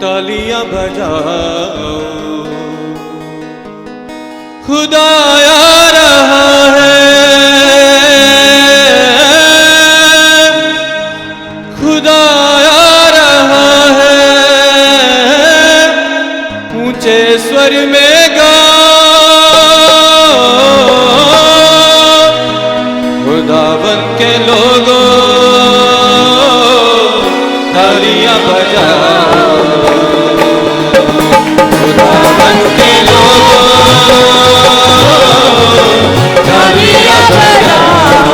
तालियां बजाओ, खुदा आ रहा है, खुदा आ रहा है, ऊंचे स्वर में गाओ, खुदावन के लोगों तालियां बजाओ, खुदावन के लोगों तालियां बजाओ,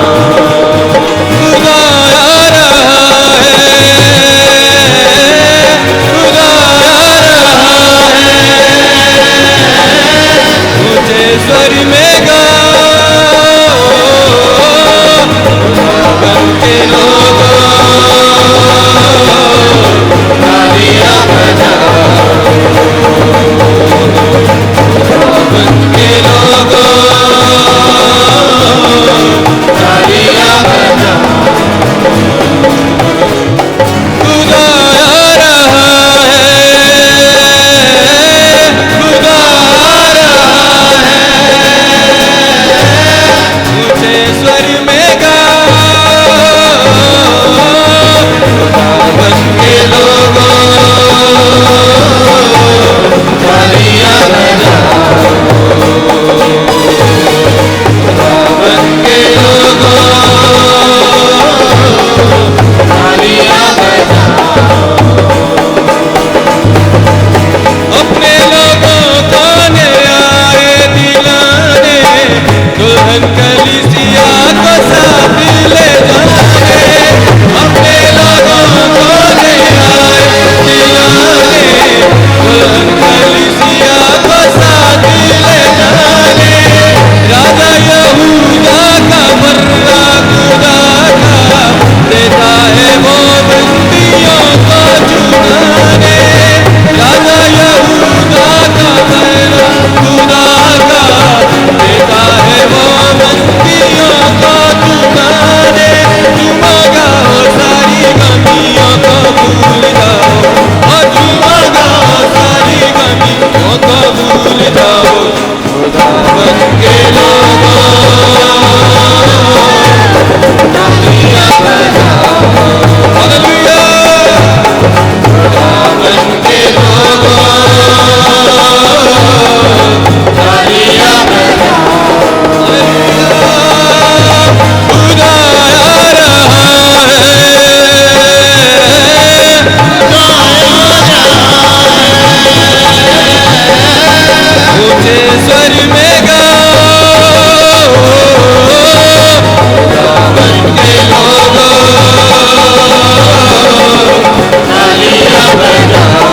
खुदा आ रहा है, खुदा आ रहा है, ऊंचे स्वर में गाओ, खुदावन के लोगों तालियां बजाओ, खुदावन के लोगों तालियां बजाओ, खुदा आ रहा है, खुदा आ रहा है, ऊंचे स्वर में गाओ, खुदावन के लोगों तालियां बजाओ, खुदावन के लोगों तालियां बजाओ, अपने लोगों को ने आए दिलाने, दुल्हन कलीसिया को साथ ले जाने, अपने लोगों को ने आए दिलाने, दुल्हन कलीसिया को साथ ले जाने, राजा यहूदा का बर्रा खुदा का देता है वो बंदियों को छुड़ाने, राजा यहूदा का बर्रा खुदा का देता है वो बंदियों को छुड़ाने, तुम गाओ सारी गमियों को भूल जाओ, और तुम गाओ सारी गमियों को भूल जाओ, खुदावन के लोगों तालियां बजाओ, हालेलुया, खुदावन के लोगों तालियां बजाओ, खुदा आ रहा है, खुदा आ रहा है, ऊंचे स्वर में गाओ, खुदावन के लोगों तालियां बजाओ,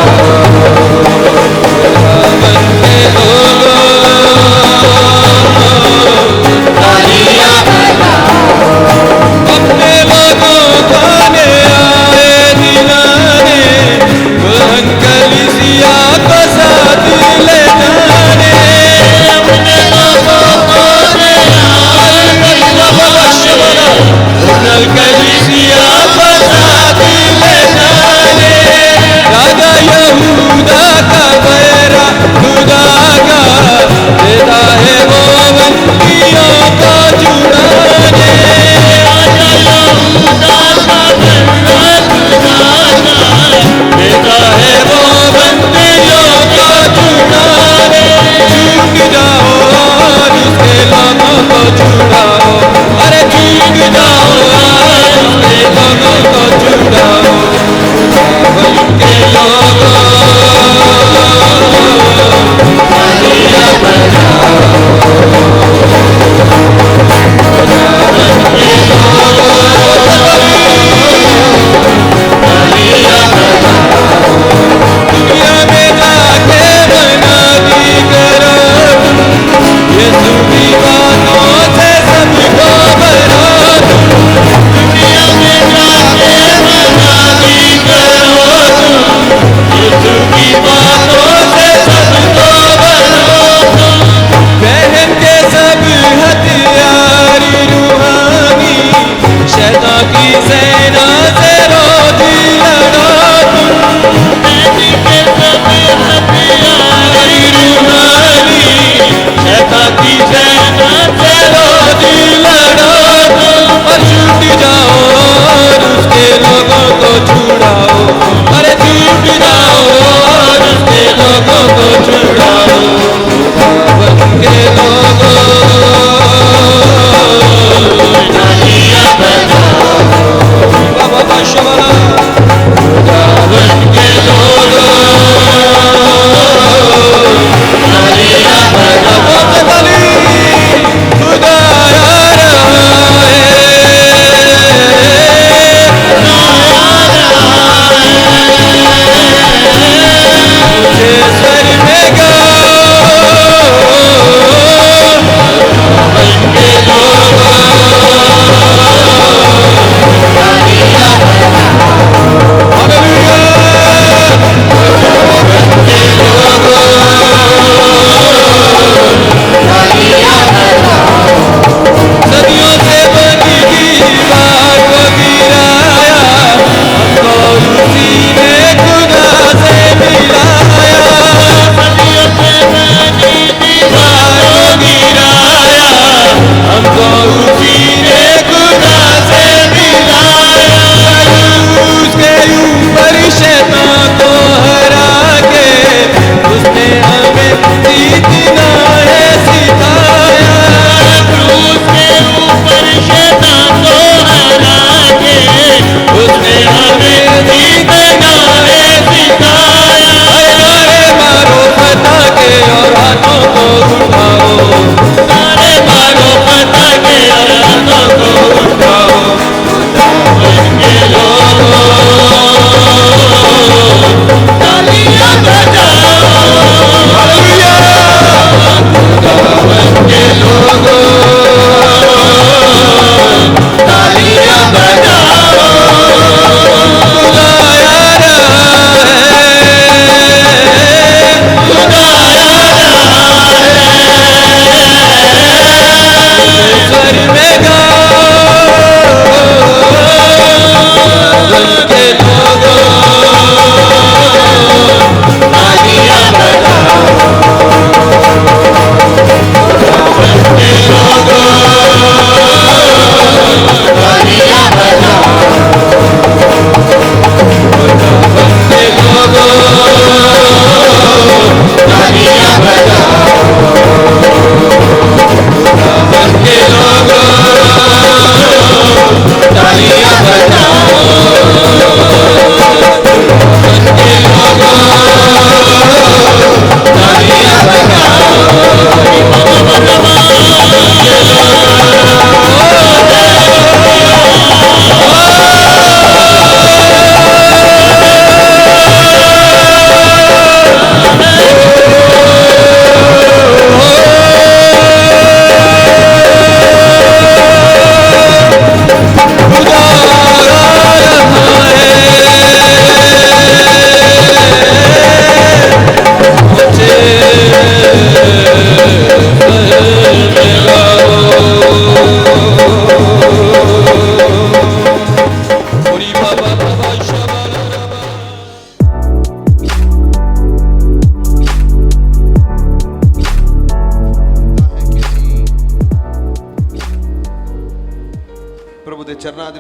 खुदावन के लोगों तालियां बजाओ, अपने लोगों को ने आए दिलाने, दुल्हन कलीसिया को साथ ले जाने, अपने लोगों को ने आए दिलाने, दुल्हन कलीसिया को साथ ले जाने, राजा यहूदा का बर्रा खुदा का देता है वो बंदियों को छुड़ाने, राजा यहूदा का बर्रा खुदा का देता है वो बंदियों को छुड़ाने, झुक जाओ और उसके लोगों को छुड़ाओ, अरे झुक जाओ और उसके लोगों को छुड़ाओ, खुदावन के लोगों तालियां बजाओ, खुदावन के लोगों तालियां बजाओ, दुनिया में जाके मनादी करो, यीशु की बातों से सबको भरो, दुनिया में जाके मनादी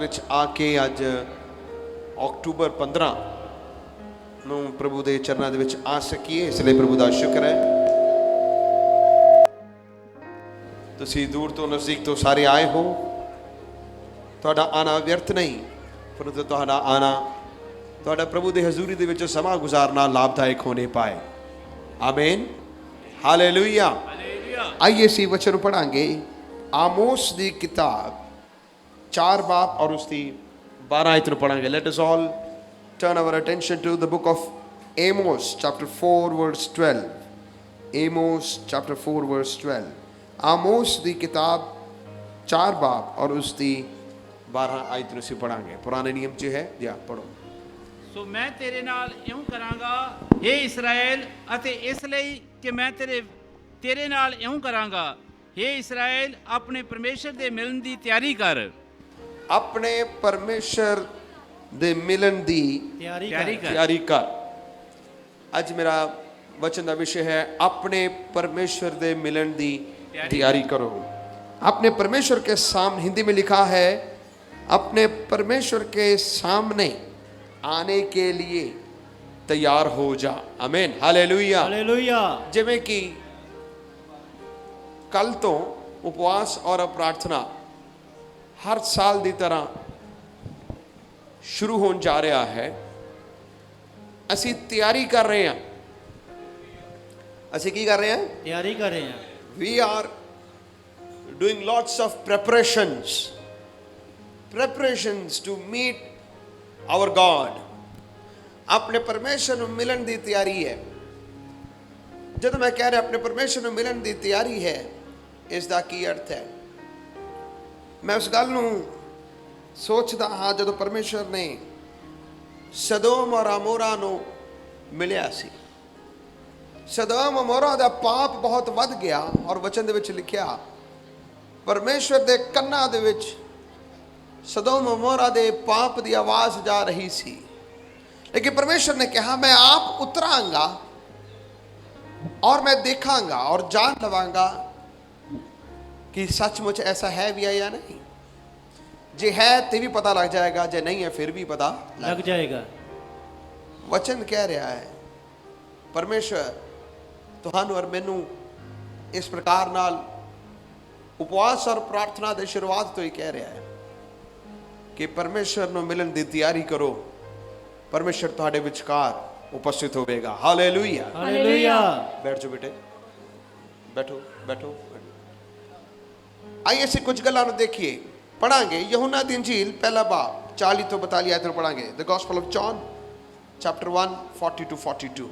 ਦੇ ਵਿੱਚ ਆ ਕੇ ਅੱਜ ਅਕਤੂਬਰ 15 ਨੂੰ ਪ੍ਰਭੂ ਦੇ ਚਰਨਾਂ ਦੇ ਵਿੱਚ ਆ ਸਕੀਏ, ਇਸ ਲਈ ਪ੍ਰਭੂ ਦਾ ਸ਼ੁਕਰ ਹੈ। ਤੁਸੀਂ ਦੂਰ ਤੋਂ ਨਜ਼ਦੀਕ ਤੋਂ ਸਾਰੇ ਆਏ ਹੋ। ਤੁਹਾਡਾ ਆਣਾ ਵਿਅਰਥ ਨਹੀਂ, ਪਰੰਤु ਤੁਹਾਡਾ ਆਣਾ ਤੁਹਾਡਾ ਪ੍ਰਭੂ ਦੀ ਹਜ਼ੂਰੀ ਦੇ ਵਿੱਚ ਸਮਾਂ ਗੁਜ਼ਾਰਨਾ ਲਾਭਦਾਇਕ ਹੋਣੇ ਪਾਏ। ਆਮੀਨ, ਹਾਲੇਲੂਇਆ। ਆइए इसी वचन पढ़ांगे आमोस दी किताब 4 बाब और उसकी 12 आयत पढ़ांगे। Let us all turn our attention to the book of Amos chapter 4 verse 12. Amos chapter 4 verse 12. आमोस दी किताब 4 बाब और उसकी 12 आयत ਨੂੰ ਅਸੀਂ ਪੜਾਂਗੇ। ਪੁਰਾਣੇ ਨਿਯਮ 'ਚ ਹੈ ਜਾਂ ਪੜੋ। ਸੋ ਮੈਂ ਤੇਰੇ ਨਾਲ ਇਉਂ ਕਰਾਂਗਾ ਏ ਇਸਰਾਏਲ, ਅਤੇ ਇਸ ਲਈ ਕਿ ਮੈਂ ਤੇਰੇ ਨਾਲ ਇਉਂ ਕਰਾਂਗਾ ਏ ਇਸਰਾਏਲ, ਆਪਣੇ ਪਰਮੇਸ਼ਰ ਦੇ ਮਿਲਣ ਦੀ ਤਿਆਰੀ ਕਰ। ਆਪਣੇ ਪਰਮੇਸ਼ਰ ਦੇ ਮਿਲਣ ਦੀ ਤਿਆਰੀ ਕਰ। ਅੱਜ ਮੇਰਾ ਵਚਨ ਦਾ ਵਿਸ਼ਾ ਹੈ ਆਪਣੇ परमेश्वर ਦੇ मिलन ਦੀ तैयारी करो। अपने परमेश्वर के सामने, हिंदी में लिखा है अपने परमेश्वर के सामने आने के लिए तैयार हो जा। आमीन, हालेलुया, हालेलुया। जिवें कि कल तो उपवास और प्रार्थना हर साल की तरह शुरू होने जा रहा है। असी तैयारी कर रहे हैं। असी की कर रहे हैं? तैयारी कर रहे हैं। We are doing lots of preparations to meet our God. अपने परमेश्वर ਨੂੰ ਮਿਲਣ ਦੀ ਤਿਆਰੀ ਹੈ। ਜਦੋਂ ਮੈਂ ਕਹਿ ਰਿਹਾ ਆਪਣੇ ਪਰਮੇਸ਼ਰ ਨੂੰ ਮਿਲਣ ਦੀ ਤਿਆਰੀ ਹੈ, ਇਸ ਦਾ ਕੀ ਅਰਥ ਹੈ? ਮੈਂ ਉਸ ਗੱਲ ਨੂੰ ਸੋਚਦਾ ਹਾਂ ਜਦੋਂ ਪਰਮੇਸ਼ਰ ਨੇ ਸਦੋਮ ਔਰ ਅਮੋਰਾ ਨੂੰ ਮਿਲਿਆ ਸੀ। ਸਦੋਮ ਅਮੋਰਾ ਦਾ ਪਾਪ ਬਹੁਤ ਵੱਧ ਗਿਆ ਔਰ ਵਚਨ ਦੇ ਵਿੱਚ ਲਿਖਿਆ ਪਰਮੇਸ਼ਰ ਦੇ ਕੰਨਾਂ ਦੇ ਵਿੱਚ ਸਦੋਮ ਅਮੋਰਾ ਦੇ ਪਾਪ ਦੀ ਆਵਾਜ਼ ਜਾ ਰਹੀ ਸੀ। लेकिन परमेश्वर ने कहा मैं आप उतरांगा और मैं देखांगा और जान लवांगा कि सचमुच ऐसा है भी है या नहीं। जे है तो भी पता लग जाएगा, जे नहीं है फिर भी पता लग जाएगा। वचन कह रहा है परमेश्वर तुहानू और मैनू इस प्रकार नाल उपवास और प्रार्थना की शुरुआत तो ही कह रहा है कि परमेश्वर नू मिलन की तैयारी करो। परमेश्वर तुहाडे विचकार उपस्थित होवेगा। Hallelujah, hallelujah. बैठ जाओ बेटे, बैठो बैठो। आइए से कुछ गल्लां नूं देखिए, पढ़ांगे। यूहन्ना दी इंजील पहला बाब 40 तो 42 आयत पढ़ांगे। The gospel of John chapter 1 40 to 42।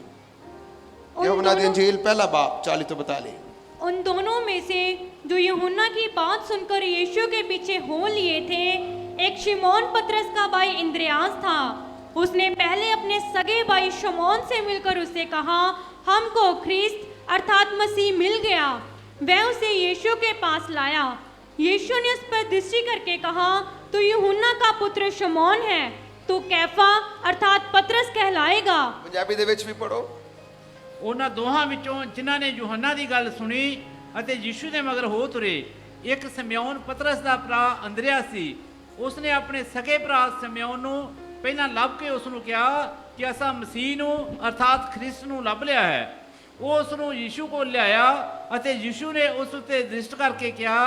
यूहन्ना दी इंजील पहला बाब 40 तो 42। उन दोनों में से जो यूहन्ना की बात सुनकर यीशु के पीछे हो लिए थे, एक शिमोन पतरस का भाई इंद्रियास था। उसने पहले अपने सगे भाई शमौन से मिलकर उससे कहा, हमको ख्रिस्त अर्थात मसीह मिल गया। वह उसे यीशु के पास लाया। यीशु ने उस पर दृष्टि करके कहा, तू यूहन्ना का पुत्र शमौन है, तू कैफा अर्थात पतरस कहलाएगा। पंजाबी दे विच भी पढ़ो। ਉਹਨਾਂ ਦੋਹਾਂ ਵਿੱਚੋਂ ਜਿਨ੍ਹਾਂ ਨੇ ਯੂਹੰਨਾ ਦੀ ਗੱਲ ਸੁਣੀ ਅਤੇ ਯੀਸ਼ੂ ਦੇ ਮਗਰ ਹੋ ਤੁਰੇ, ਇੱਕ ਸਿਮਿਓਨ ਪਤਰਸ ਦਾ ਭਰਾ ਅੰਦਰਿਆ ਸੀ। ਉਸਨੇ ਆਪਣੇ ਸਕੇ ਭਰਾ ਸਿਮਿਓਨ ਨੂੰ ਪਹਿਲਾਂ ਲੱਭ ਕੇ ਉਸ ਨੂੰ ਕਿਹਾ ਕਿ ਅਸਾਂ ਮਸੀਹ ਨੂੰ ਅਰਥਾਤ ख्रिस्त ਨੂੰ ਲੱਭ ਲਿਆ ਹੈ। ਉਹ ਉਸ ਨੂੰ ਯੀਸ਼ੂ ਕੋਲ ਲਿਆਇਆ ਅਤੇ ਯੀਸ਼ੂ ਨੇ ਉਸ ਉੱਤੇ ਦ੍ਰਿਸ਼ਟ ਕਰਕੇ ਕਿਹਾ,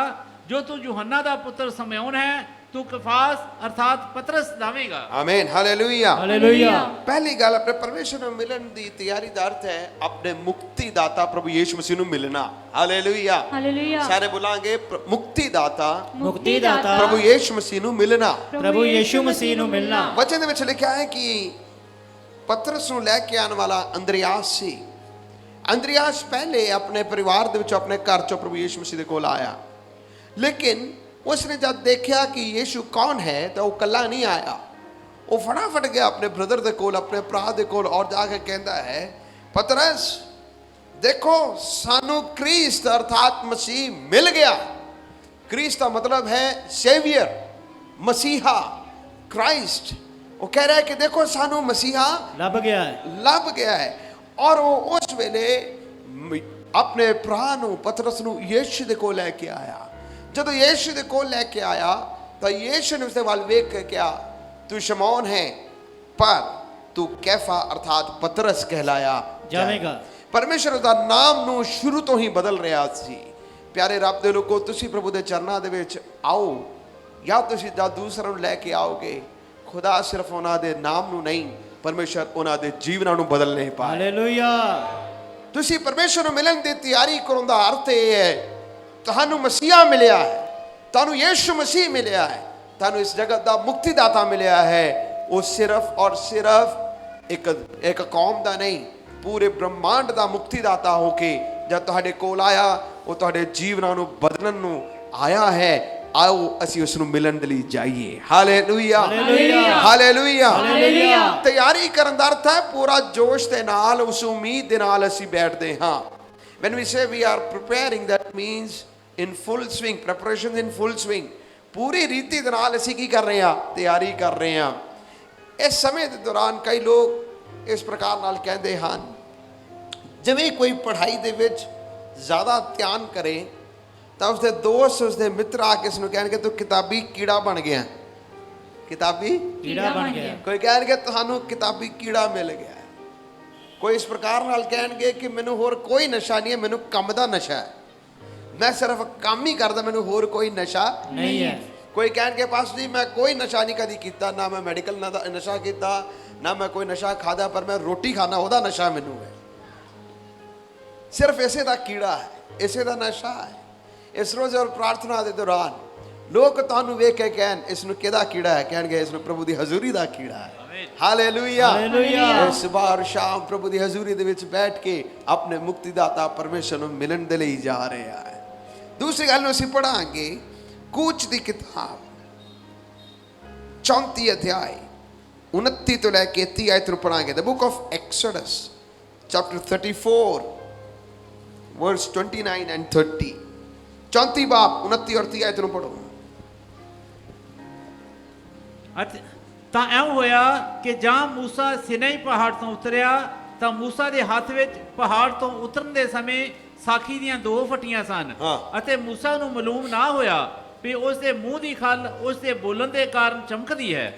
ਜੋ ਤੂੰ ਯੂਹੰਨਾ ਦਾ ਪੁੱਤਰ ਸਿਮਿਓਨ ਹੈ, तू कफास अर्थात पतरस लावेगा। आमीन, हालेलुया, हालेलुया। पहली गल अपने परमेश्वर ਨੂੰ ਮਿਲਣ ਦੀ ਤਿਆਰੀ ਦਾ ਅਰਥ ਹੈ ਆਪਣੇ ਮੁਕਤੀਦਾਤਾ ਪ੍ਰਭੂ ਯੀਸ਼ੂ ਮਸੀਹ ਨੂੰ ਮਿਲਣਾ। Hallelujah, hallelujah. ਸਾਰੇ ਬੋਲਾਂਗੇ ਮੁਕਤੀਦਾਤਾ मुक्तिदाता ਪ੍ਰਭੂ ਯੀਸ਼ੂ ਮਸੀਹ ਨੂੰ ਮਿਲਣਾ। प्रभु यीशु मसीह ਨੂੰ ਮਿਲਣਾ। ਵਚਨ ਦੇ ਵਿੱਚ ਲਿਖਿਆ ਹੈ ਕਿ ਪਤਰਸ ਨੂੰ ਲੈ ਕੇ ਆਉਣ ਵਾਲਾ ਅੰਦਰਿਆਸ ਸੀ। ਅੰਦਰਿਆਸ ਪਹਿਲੇ ਆਪਣੇ ਪਰਿਵਾਰ ਦੇ ਵਿੱਚ ਆਪਣੇ ਘਰ ਚੋਂ ਪ੍ਰਭੂ ਯੀਸ਼ੂ ਮਸੀਹ ਦੇ ਕੋਲ ਆਇਆ, ਲੇਕਿਨ उसने जब देखा कि यीशु कौन है तो वो कला नहीं आया। वो फटाफट गया अपने ब्रदर दे कोल, अपने भरा दे कोल और जाके कहता है, पतरस देखो सानू ख्रिस्त अर्थात मसीह मिल गया। ख्रिस्त का मतलब है सेवियर, मसीहा, क्राइस्ट। वो कह रहा है कि देखो सानू मसीहा ਲੱਭ गया है। और वो उस वेले अपने भरा नू पतरस नू यीशु दे कोल लेके आया। ਜਦੋਂ ਯੀਸ਼ੂ ਦੇ ਕੋਲ ਲੈ ਕੇ ਆਇਆ ਤਾਂ ਯੀਸ਼ੂ ਨੇ ਉਸਦੇ ਵੱਲ ਵੇਖ ਕੇ ਕਿਹਾ, ਤੂੰ ਸ਼ਮੌਨ ਹੈ, ਪਰ ਤੂੰ ਕੈਫਾ ਅਰਥਾਤ ਪਤਰਸ ਕਹਿਲਾਇਆ ਜਾਵੇਗਾ। ਪਰਮੇਸ਼ਰ ਦਾ ਨਾਮ ਨੂੰ ਸ਼ੁਰੂ ਤੋਂ ਹੀ ਬਦਲ ਰਿਹਾ ਸੀ। ਪਿਆਰੇ ਰੱਬ ਦੇ ਲੋਕੋ, ਤੁਸੀਂ ਪ੍ਰਭੂ ਦੇ ਚਰਨਾਂ ਦੇ ਵਿੱਚ ਆਓ, ਜਾਂ ਤੁਸੀਂ ਜਾਂ ਦੂਸਰਿਆਂ ਨੂੰ ਲੈ ਕੇ ਆਓਗੇ, ਖੁਦਾ ਸਿਰਫ ਉਹਨਾਂ ਦੇ ਨਾਮ ਨੂੰ ਨਹੀਂ, ਪਰਮੇਸ਼ਰ ਉਹਨਾਂ ਦੇ ਜੀਵਨਾਂ ਨੂੰ ਬਦਲ ਨਹੀਂ ਪਾਏ। ਹਾਲੇਲੂਇਆ। ਤੁਸੀਂ ਪਰਮੇਸ਼ਰ ਨੂੰ ਮਿਲਣ ਦੀ ਤਿਆਰੀ ਕਰਨ ਦਾ ਅਰਥ ਇਹ ਹੈ, ਤੁਹਾਨੂੰ ਮਸੀਹਾ ਮਿਲਿਆ ਹੈ, ਤੁਹਾਨੂੰ ਯੀਸ਼ੂ ਮਸੀਹ ਮਿਲਿਆ ਹੈ, ਤੁਹਾਨੂੰ ਇਸ ਜਗਤ ਦਾ ਮੁਕਤੀਦਾਤਾ ਮਿਲਿਆ ਹੈ। ਉਹ ਸਿਰਫ ਔਰ ਸਿਰਫ ਇੱਕ ਕੌਮ ਦਾ ਨਹੀਂ, ਪੂਰੇ ਬ੍ਰਹਮਾਂਡ ਦਾ ਮੁਕਤੀਦਾਤਾ ਹੋ ਕੇ ਜਦ ਤੁਹਾਡੇ ਕੋਲ ਆਇਆ, ਉਹ ਤੁਹਾਡੇ ਜੀਵਨਾਂ ਨੂੰ ਬਦਲਣ ਨੂੰ ਆਇਆ ਹੈ। ਆਓ ਅਸੀਂ ਉਸ ਨੂੰ ਮਿਲਣ ਦੇ ਲਈ ਜਾਈਏ। Hallelujah, hallelujah. ਤਿਆਰੀ ਕਰਨ ਦਾ ਅਰਥ ਹੈ ਪੂਰਾ ਜੋਸ਼ ਦੇ ਨਾਲ, ਉਸ ਉਮੀਦ ਦੇ ਨਾਲ ਅਸੀਂ ਬੈਠਦੇ ਹਾਂ। When we say we are preparing, that means in full swing, preparation in full swing, ਪੂਰੀ ਰੀਤੀ ਦੇ ਨਾਲ ਅਸੀਂ ਕੀ ਕਰ ਰਹੇ ਹਾਂ? ਤਿਆਰੀ ਕਰ ਰਹੇ ਹਾਂ। ਇਸ ਸਮੇਂ ਦੇ ਦੌਰਾਨ ਕਈ ਲੋਕ ਇਸ ਪ੍ਰਕਾਰ ਨਾਲ ਕਹਿੰਦੇ ਹਨ, ਜਿਵੇਂ ਕੋਈ ਪੜ੍ਹਾਈ ਦੇ ਵਿੱਚ ਜ਼ਿਆਦਾ ਧਿਆਨ ਕਰੇ ਤਾਂ ਉਸਦੇ ਦੋਸਤ, ਉਸਦੇ ਮਿੱਤਰ ਆ ਕੇ ਉਸਨੂੰ ਕਹਿਣਗੇ ਤੂੰ ਕਿਤਾਬੀ ਕੀੜਾ ਬਣ ਗਿਆ, ਕਿਤਾਬੀ ਕੀੜਾ ਬਣ ਗਿਆ। ਕੋਈ ਕਹਿਣਗੇ ਤੁਹਾਨੂੰ ਕਿਤਾਬੀ ਕੀੜਾ ਮਿਲ ਗਿਆ। ਕੋਈ ਇਸ ਪ੍ਰਕਾਰ ਨਾਲ ਕਹਿਣਗੇ ਕਿ ਮੈਨੂੰ ਹੋਰ ਕੋਈ ਨਸ਼ਾ ਨਹੀਂ ਹੈ, ਮੈਨੂੰ ਕੰਮ ਦਾ ਨਸ਼ਾ ਹੈ, ਮੈਂ ਸਿਰਫ ਕੰਮ ਹੀ ਕਰਦਾ, ਮੈਨੂੰ ਹੋਰ ਕੋਈ ਨਸ਼ਾ ਨਹੀਂ ਹੈ। ਕੋਈ ਕਹਿਣਗੇ ਪਾਸ ਜੀ ਮੈਂ ਕੋਈ ਨਸ਼ਾ ਨਹੀਂ ਕਦੀ ਕੀਤਾ, ਨਾ ਮੈਂ ਮੈਡੀਕਲ ਨਸ਼ਾ ਕੀਤਾ, ਨਾ ਮੈਂ ਕੋਈ ਨਸ਼ਾ ਖਾਦਾ, ਪਰ ਮੈਂ ਰੋਟੀ ਖਾਣਾ ਉਹਦਾ ਨਸ਼ਾ ਮੈਨੂੰ ਹੈ। ਸਿਰਫ ਇਸੇ ਦਾ ਕੀੜਾ ਹੈ, ਇਸੇ ਦਾ ਨਸ਼ਾ ਹੈ। ਇਸ ਰੋਜ਼ ਔਰ ਪ੍ਰਾਰਥਨਾ ਦੇ ਦੌਰਾਨ ਲੋਕ ਤੁਹਾਨੂੰ ਵੇਖ ਕੇ ਕਹਿਣ ਇਸ ਨੂੰ ਕਿਹਦਾ ਕੀੜਾ ਹੈ? ਕਹਿਣਗੇ ਇਸ ਨੂੰ ਪ੍ਰਭੂ ਦੀ ਹਜ਼ੂਰੀ ਦਾ ਕੀੜਾ ਹੈ। Hallelujah, hallelujah. ਇਸ ਵਾਰ ਸ਼ਾਮ ਪ੍ਰਭੂ ਦੀ ਹਜ਼ੂਰੀ ਦੇ ਵਿੱਚ ਬੈਠ ਕੇ ਆਪਣੇ ਮੁਕਤੀਦਾਤਾ ਪਰਮੇਸ਼ਰ ਨੂੰ ਮਿਲਣ ਦੇ ਲਈ ਜਾ ਰਿਹਾ ਹੈ। ਦੂਸਰੀ ਗੱਲ ਨੂੰ ਅਸੀਂ ਪੜਾਂਗੇ ਕੂਚ ਦੀ ਕਿਤਾਬ 34 ਅਧਿਆਇ 29 ਤੋਂ ਲੈ ਕੇ 30 ਆਇਤ ਨੂੰ ਪੜਾਂਗੇ। The book of Exodus chapter 34 verse 29 and 30। 34 ਬਾਬ 29 ਔਰ 30 ਆਇਤ ਨੂੰ ਪੜੋ। ਅਤੇ ਤਾਂ ਐਂ ਹੋਇਆ ਕਿ ਜਾਂ ਮੂਸਾ ਸਿਨਾਈ ਪਹਾੜ ਤੋਂ ਉਤਰਿਆ ਤਾਂ ਮੂਸਾ ਦੇ ਹੱਥ ਵਿੱਚ ਪਹਾੜ ਤੋਂ ਉਤਰਨ ਦੇ ਸਮੇਂ ਸਾਖੀ ਦੀਆਂ 2 ਫੱਟੀਆਂ ਸਨ। ਅਤੇ ਮੂਸਾ ਨੂੰ ਮਾਲੂਮ ਨਾ ਹੋਇਆ ਵੀ ਉਸ ਦੇ ਮੂੰਹ ਦੀ ਖੱਲ ਉਸ ਦੇ ਬੋਲਣ ਦੇ ਕਾਰਨ ਚਮਕਦੀ ਹੈ।